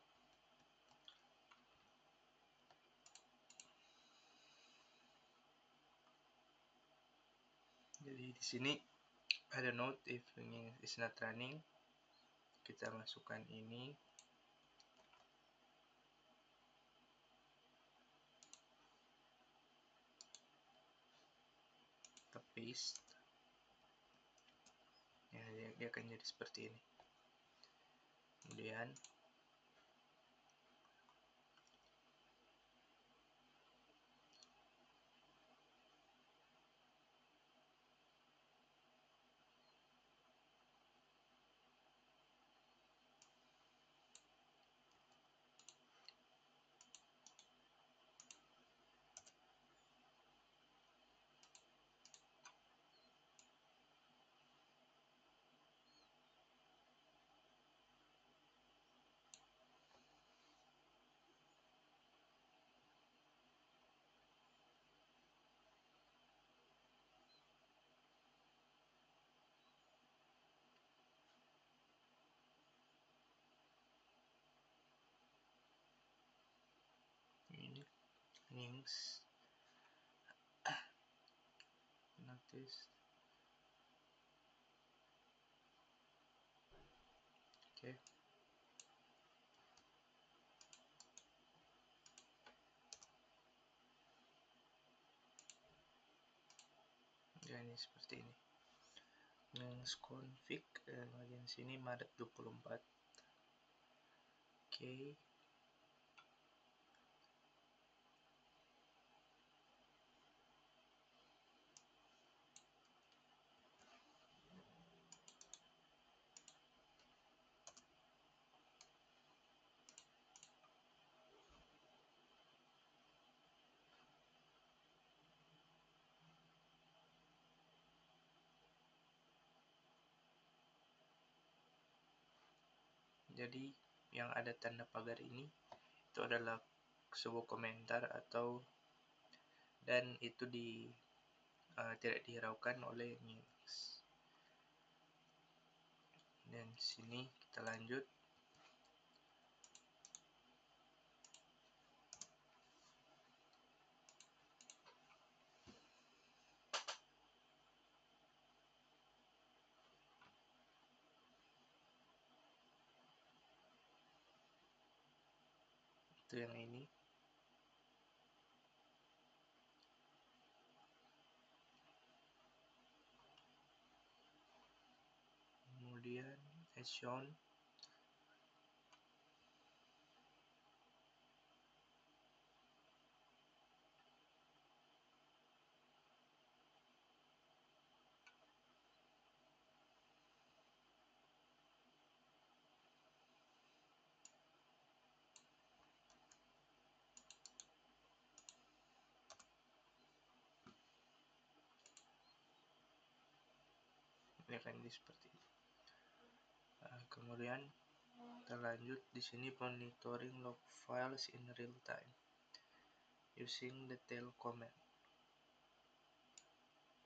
Jadi di sini ada note if Nginx is not running. Kita masukkan ini. Kita paste. Ya, dia akan jadi seperti ini. Kemudian ini Nginx notice. Oke. Dan ini seperti ini. Nginx config bagian sini Maret 24. Oke. Jadi yang ada tanda pagar ini itu adalah sebuah komentar atau dan itu tidak dihiraukan oleh Nginx. Dan sini kita lanjut. Itu yang ini. Kemudian as shown. Ini akan jadi seperti itu. Kemudian kita lanjut di sini monitoring log files in real time using the tail command.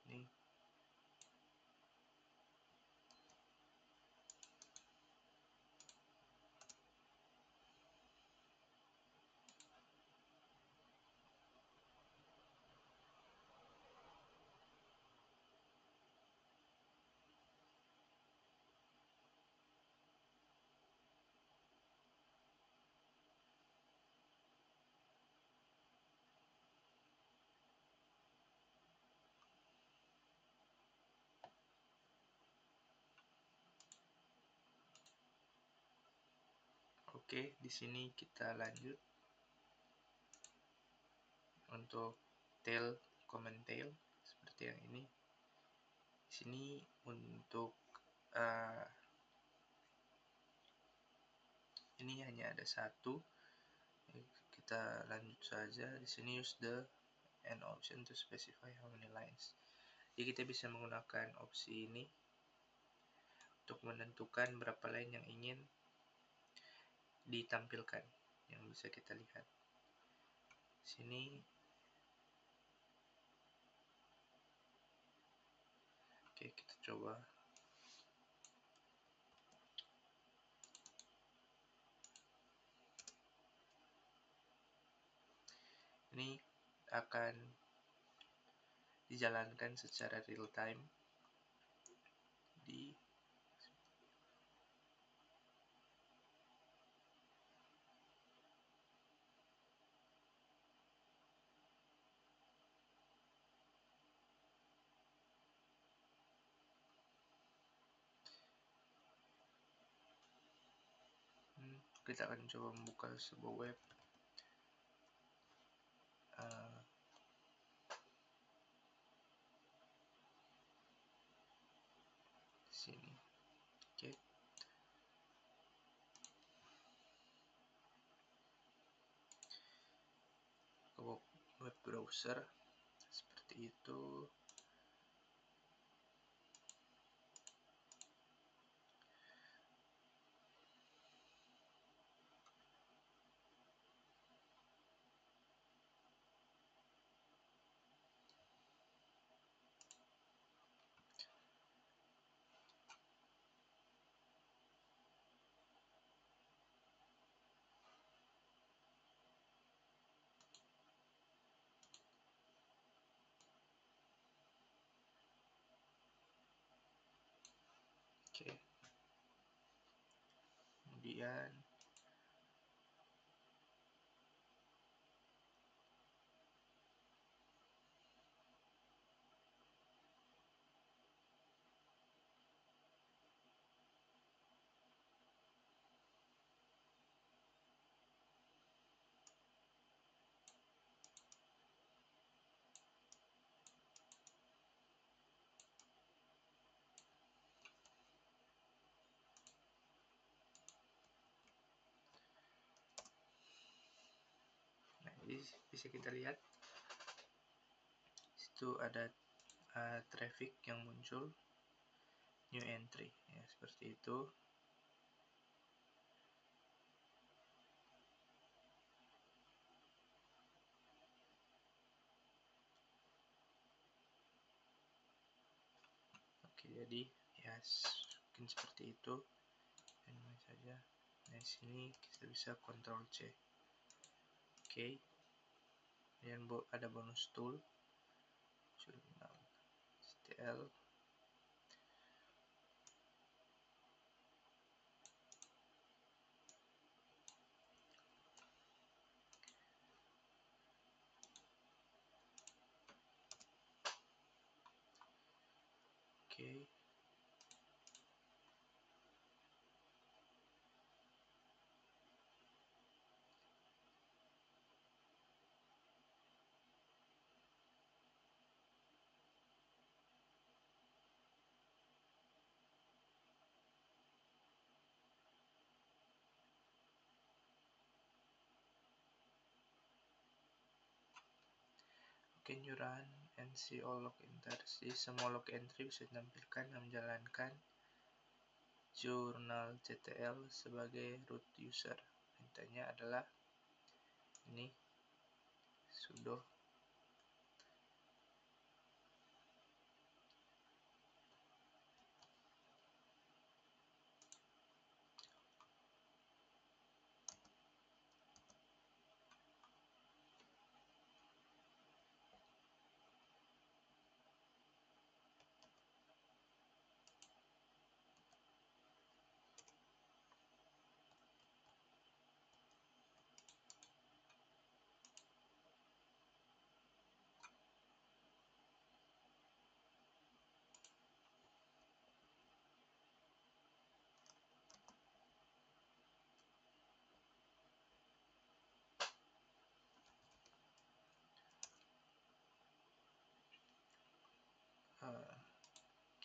Ini Oke, di sini kita lanjut untuk tail, comment tail seperti yang ini. Di sini untuk ini hanya ada satu. Kita lanjut saja. Di sini use the and option to specify how many lines. Jadi kita bisa menggunakan opsi ini untuk menentukan berapa line yang ingin ditampilkan, yang bisa kita lihat. Sini oke, kita coba. Ini akan dijalankan secara real time di kita akan coba membuka sebuah web. Sini oke, ke web browser seperti itu. Oke, kemudian jadi bisa kita lihat situ ada traffic yang muncul, new entry ya, seperti itu. Oke, jadi ya mungkin seperti itu. Ini saja. Nah, di sini kita bisa Ctrl C. Oke, kemudian ada bonus tool, jurnal STL. Oke, Can you run and see all log entries? Jadi semua log entry bisa ditampilkan dan menjalankan jurnal CTL sebagai root user. Perintahnya adalah ini sudo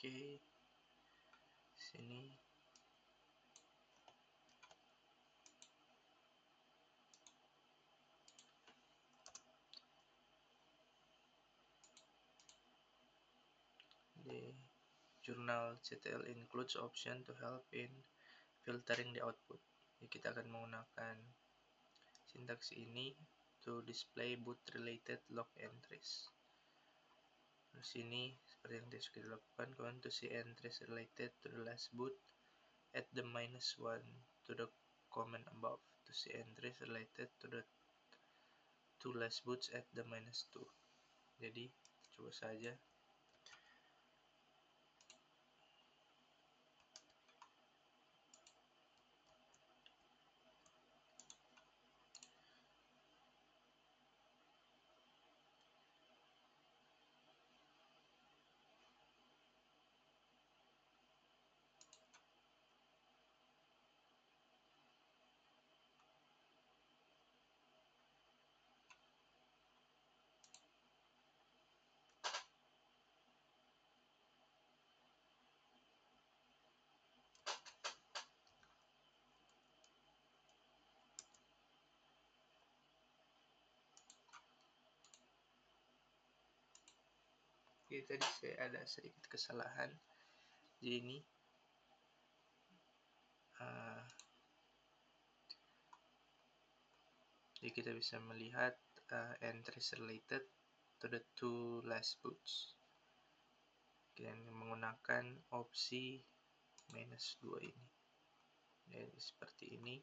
Oke, sini the journal CTL includes option to help in filtering the output. Jadi kita akan menggunakan sintaks ini to display boot related log entries. Terus ini seperti yang sudah dilakukan, going to see entries related to the last boot, add the -1 to the comment above. To see entries related to the two last boots, add the -2. Jadi coba saja. Oke, tadi saya ada sedikit kesalahan. Jadi ini jadi kita bisa melihat entries related to the two last boots. Yang menggunakan opsi -2 ini. Jadi seperti ini.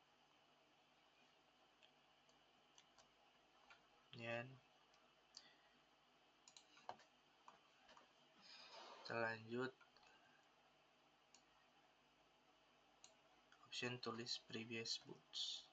Dan kita lanjut option to list previous boots.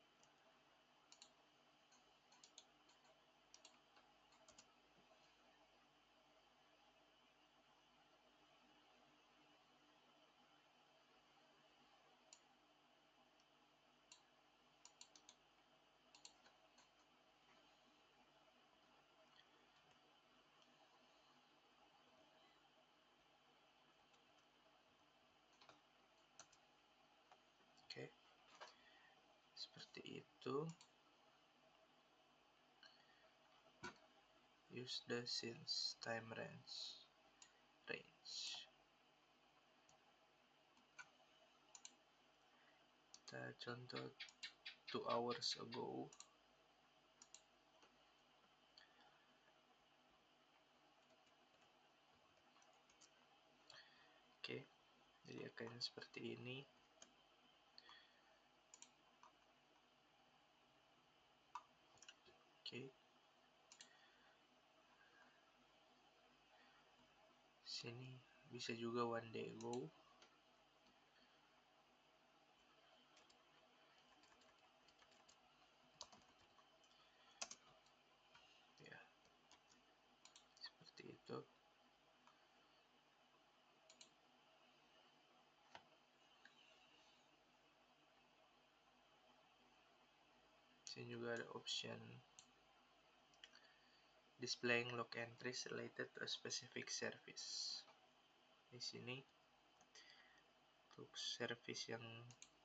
Oke, seperti itu. Use the since time range. Kita contoh 2 hours ago. Oke, jadi akan seperti ini. Oke, sini bisa juga 1 day ago. Ya, seperti itu. Sini juga ada option displaying log entries related to a specific service. Di sini untuk service yang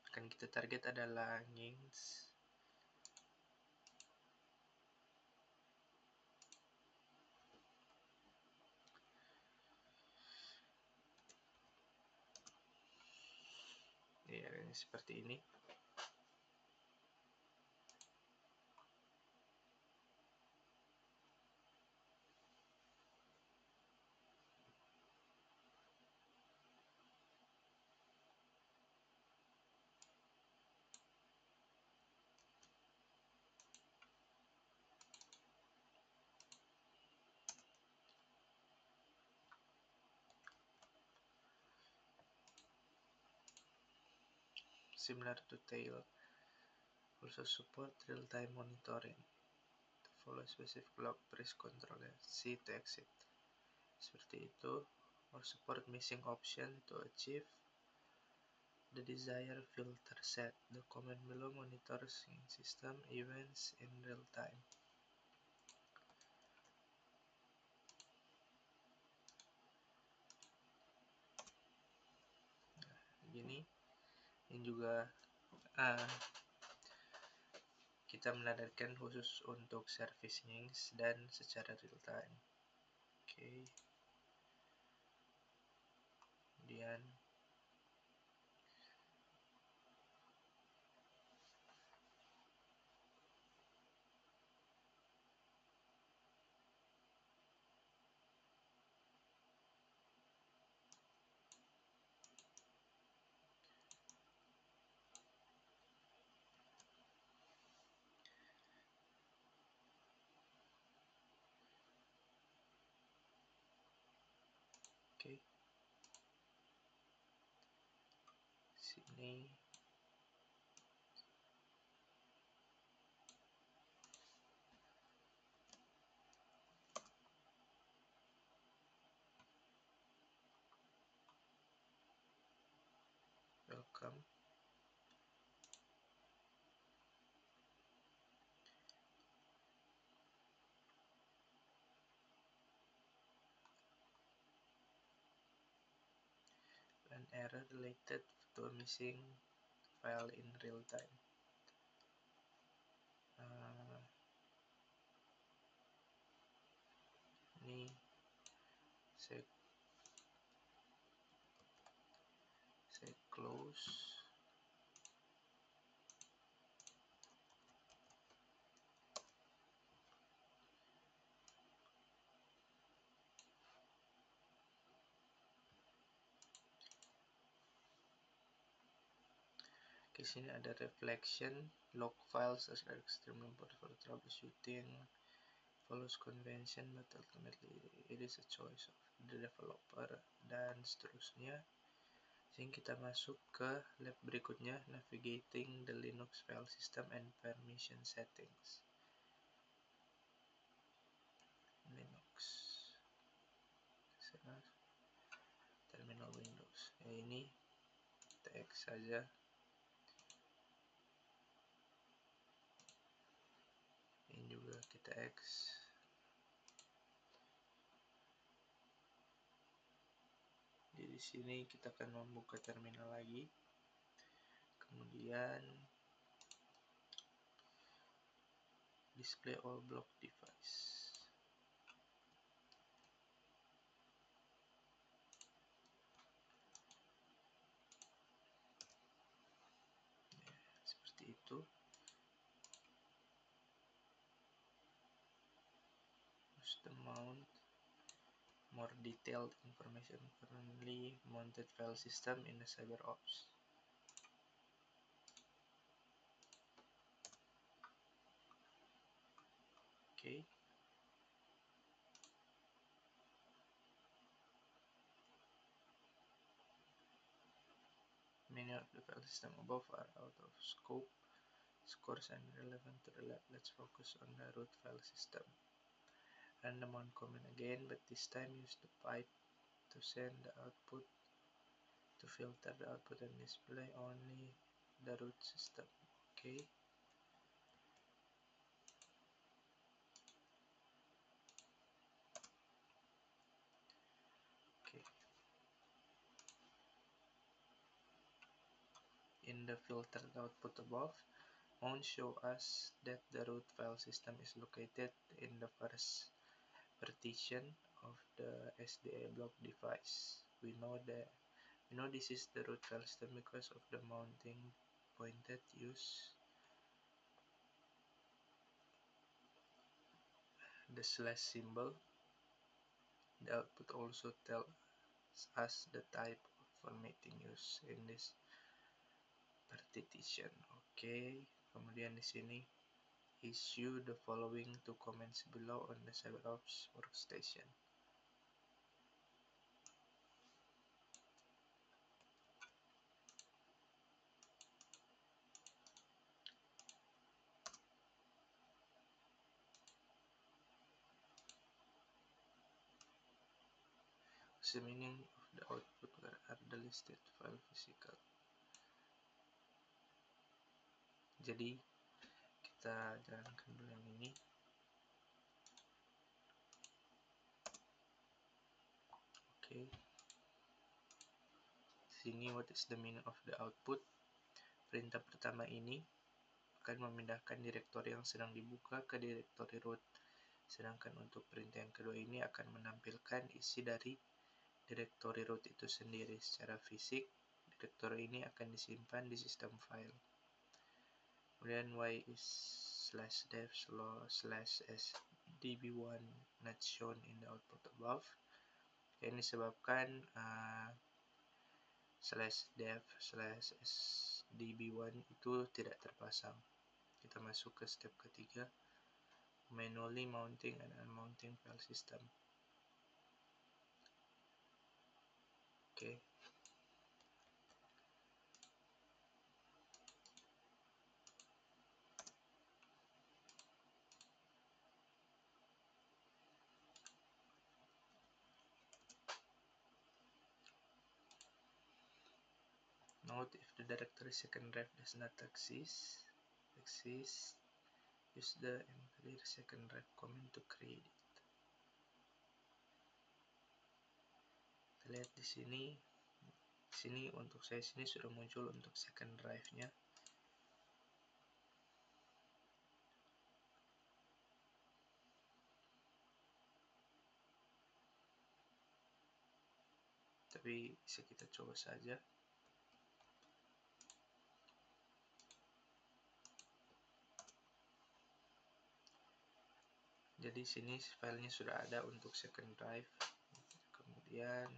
akan kita target adalah Nginx. Ya, seperti ini. Similar to tail, also support real-time monitoring. To follow specific log, press Ctrl C to exit. Seperti itu. Or support missing option to achieve the desired filter set. The command below monitors system events in real time. ini juga kita menandakan khusus untuk service links dan secara real time. Oke. Kemudian oke. Sini welcome. An error related to a missing file in real time. Ini saya close. Di sini ada reflection, log files are extremely important for troubleshooting, follows convention, but ultimately it is a choice of the developer, dan seterusnya. Sehingga kita masuk ke lab berikutnya, navigating the Linux file system and permission settings. Linux terminal Windows. Ini kita X saja. Ini juga kita X. Di sini kita akan membuka terminal lagi. Kemudian display all block device. Seperti itu. Use the mount. More detailed information currently mounted file system in the CyberOps. Okay. Many of the file system above are out of scope, scores, and relevant to the lab. Let's focus on the root file system. Random on command again, but this time use the pipe to send the output, to filter the output and display only the root system. Okay. In the filtered output above, mount show us that the root file system is located in the first partition of the SDA block device. We know this is the root file system because of the mounting pointed use the slash symbol. The output also tells us the type of formatting used in this partition. Oke, kemudian di sini issue the following two comments below on the CyberOps workstation. The meaning of the output where are the listed file physical. Jadi kita jalankan dulu yang ini. Oke. sini what is the meaning of the output. Perintah pertama ini akan memindahkan direktori yang sedang dibuka ke direktori root. Sedangkan untuk perintah yang kedua ini akan menampilkan isi dari direktori root itu sendiri. Secara fisik, direktori ini akan disimpan di sistem file. Kemudian y is /dev /sdb1 not shown in the output above. Ini disebabkan /dev /sdb1 itu tidak terpasang. Kita masuk ke step ketiga, manually mounting and unmounting file system. Oke. Note if the directory second drive does not exist, use the clear second drive command to create it. Kita lihat di sini untuk saya sini sudah muncul untuk second drive-nya. Tapi bisa kita coba saja. Jadi sini filenya sudah ada untuk second drive. Kemudian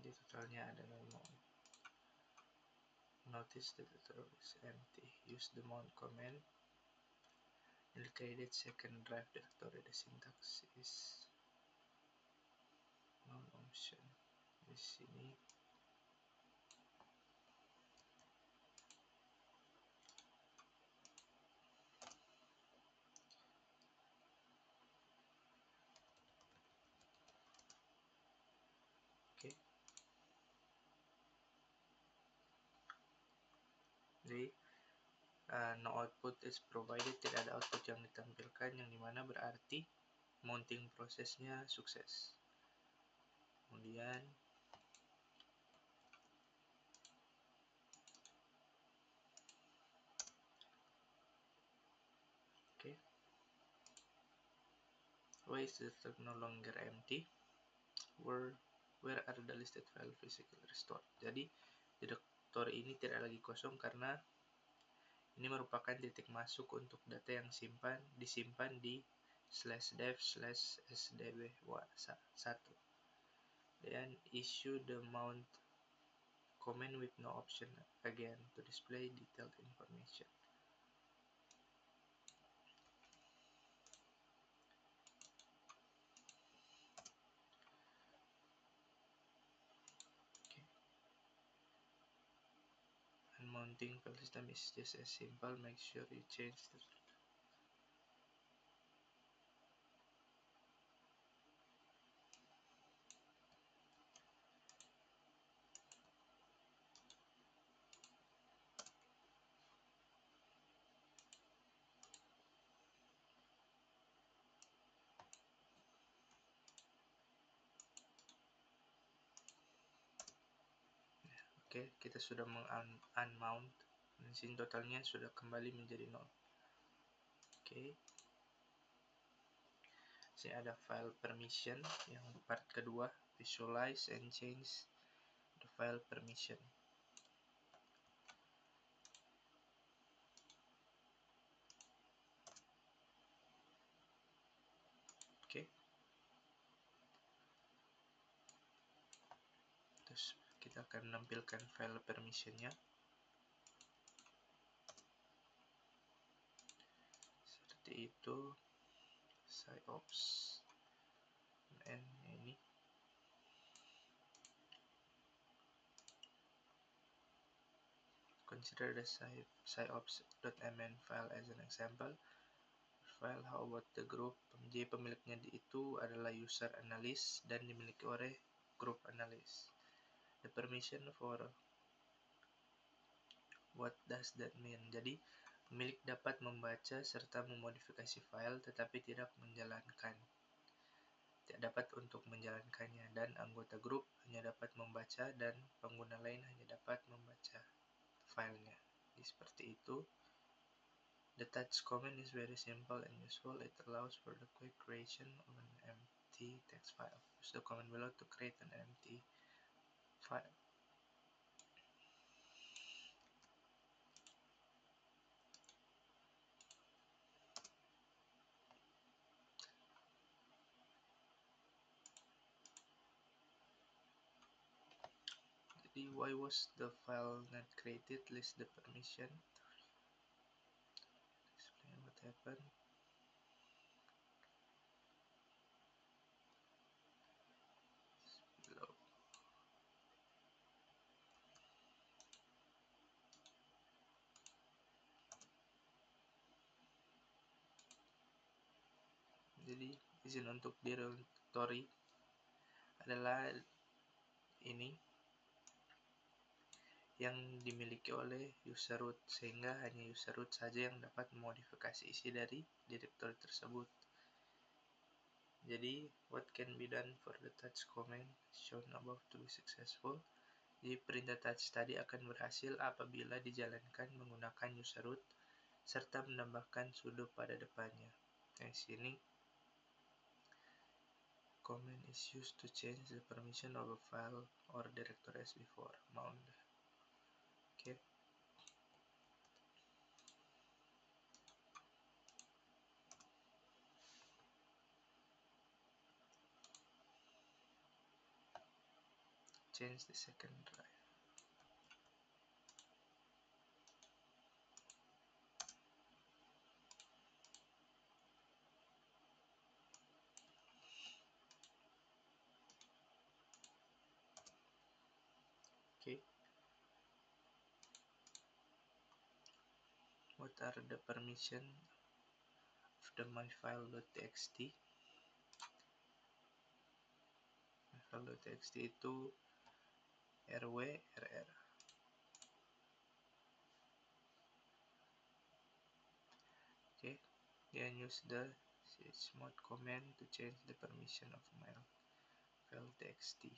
di totalnya ada 0. Notice that the total is empty. Use the mount command. In the created second drive directory, the syntax is non option. Di sini oke. Jadi no output is provided, tidak ada output yang ditampilkan, yang dimana berarti mounting prosesnya sukses. Kemudian oke. Why is the directory no longer empty? Where are the listed file physically restored? Jadi direktori ini tidak lagi kosong karena ini merupakan titik masuk untuk data yang disimpan di /dev /sdb1. Dan issue the mount command with no option again to display detailed information. Unmounting file system is just as simple. Make sure you change the Oke, kita sudah unmount. Dan sini totalnya sudah kembali menjadi 0. Oke. Sini ada file permission yang part kedua, visualize and change the file permission. Oke. Terus kita akan menampilkan file permissionnya. Seperti itu. Psyops n ini. Consider the psyops.mn file as an example file. How about the group? Jadi pemiliknya itu adalah user analyst dan dimiliki oleh group analyst. The permission for what does that mean? Jadi Pemilik dapat membaca serta memodifikasi file tetapi tidak dapat untuk menjalankannya, dan anggota grup hanya dapat membaca dan pengguna lain hanya dapat membaca filenya. Jadi seperti itu. The touch command is very simple and useful. It allows for the quick creation of an empty text file. Use the command below to create an empty file. Jadi, why was the file not created? List the permission. Explain what happened. Below. Jadi, izin untuk directory adalah ini yang dimiliki oleh user root, sehingga hanya user root saja yang dapat memodifikasi isi dari directory tersebut. Jadi, what can be done for the touch command shown above to be successful? Jadi, perintah touch tadi akan berhasil apabila dijalankan menggunakan user root serta menambahkan sudo pada depannya. Nah, sini command is used to change the permission of a file or directory as before. Mount. Okay. Change the second drive. Okay. What are the permission of the myfile.txt? myfile.txt itu rw rr. Okay. Then use the chmod command to change the permission of myfile.txt.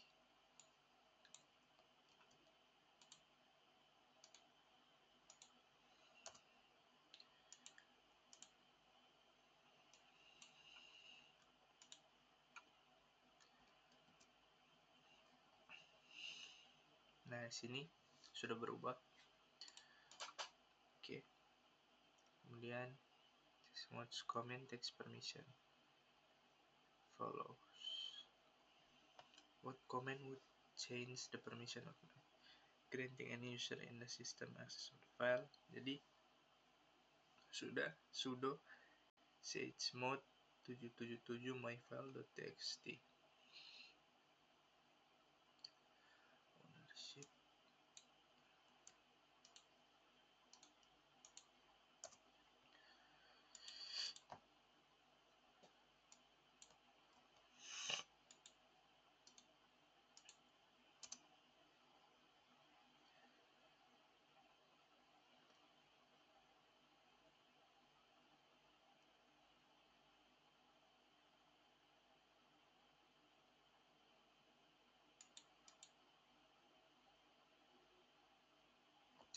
Nah, sini sudah berubah. Oke. Kemudian chmod command text permission follows. What command would change the permission of granting any user in the system access of the file? Jadi sudah sudo chmod 777 myfile.txt. Ownership.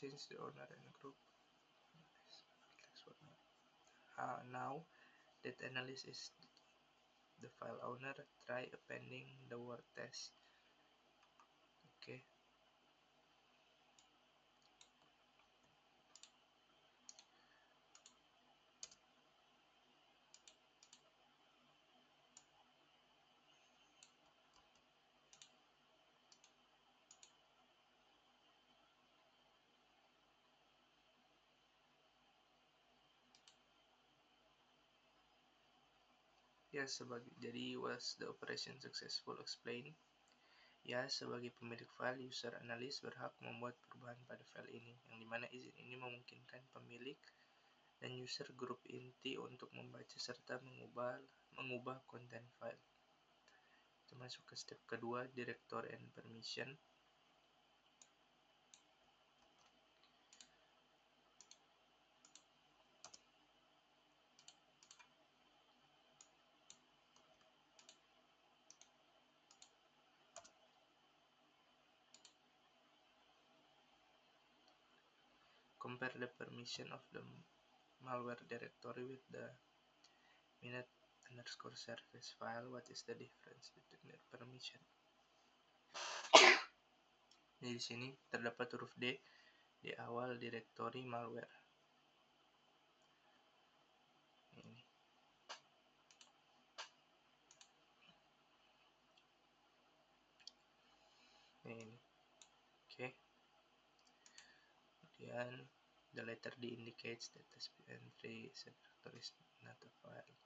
Change the owner and group. Now that analyst is the file owner, try appending the word test. Okay. Ya, jadi was the operation successful? Explain. Ya, sebagai pemilik file, user analyst berhak membuat perubahan pada file ini, yang dimana izin ini memungkinkan pemilik dan user grup inti untuk membaca serta mengubah konten file. Kita masuk ke step kedua, directory and permission. Compare the permission of the malware directory with the minute_service file. What is the difference between their permission? Jadi di sini terdapat huruf D di awal directory malware. Ini. Ini. Oke. Kemudian the letter D indicates that the entry is a directory is not a file.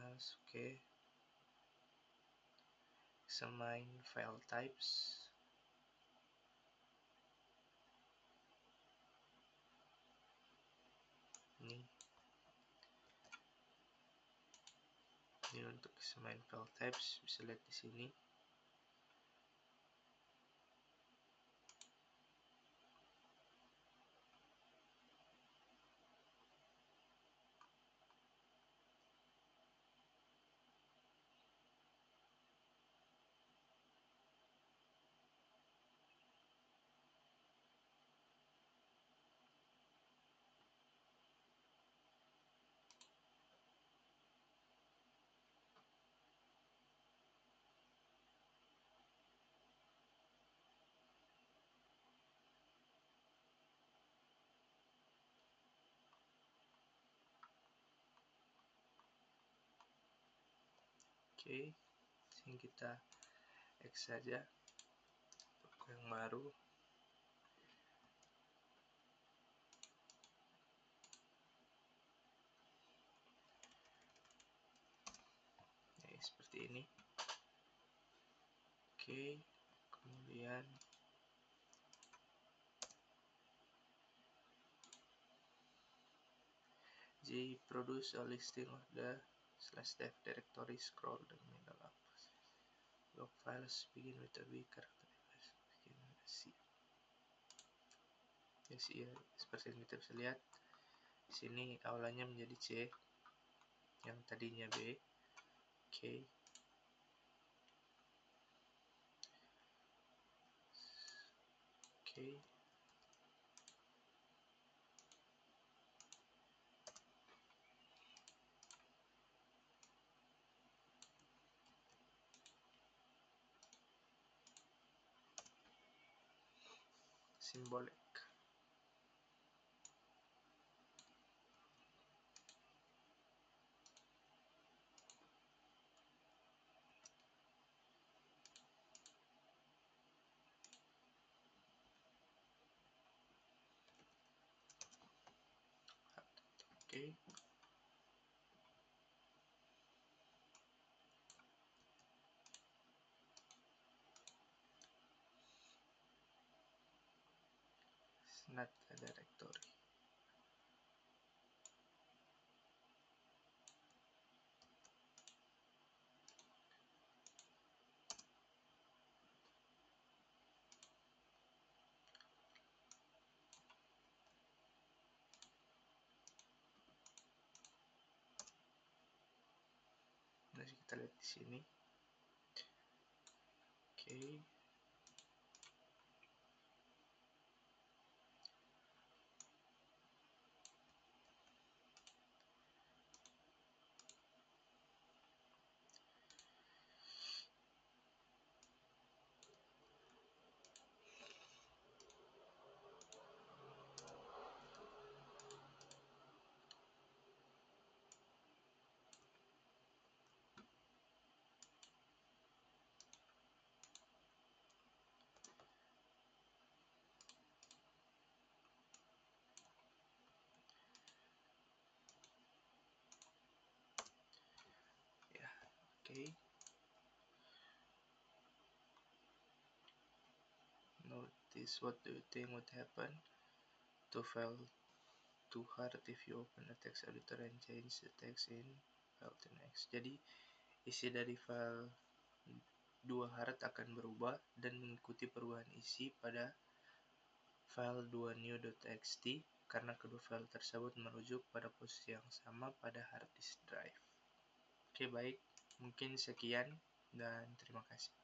Oke. Examine file types. Ini untuk examine file types, bisa lihat di sini. Oke, sini kita X saja untuk yang baru. Seperti ini. Oke, kemudian J produce a listing of the /dev directory. Scroll the middle up. Log files begin with a B, character begin with a C. Ya, seperti yang kita bisa lihat di sini awalnya menjadi C, yang tadinya B. Oke. Oke. Symbolic. Oke. It's not a directory. Nah, kita lihat di sini. Oke. Ya, oke. Notice, what do you think would happen to file too hard if you open a text editor and change the text in file to next. Jadi isi dari file 2 hard akan berubah dan mengikuti perubahan isi pada file 2new.txt karena kedua file tersebut merujuk pada posisi yang sama pada hard disk drive. Oke, baik. Mungkin sekian dan terima kasih.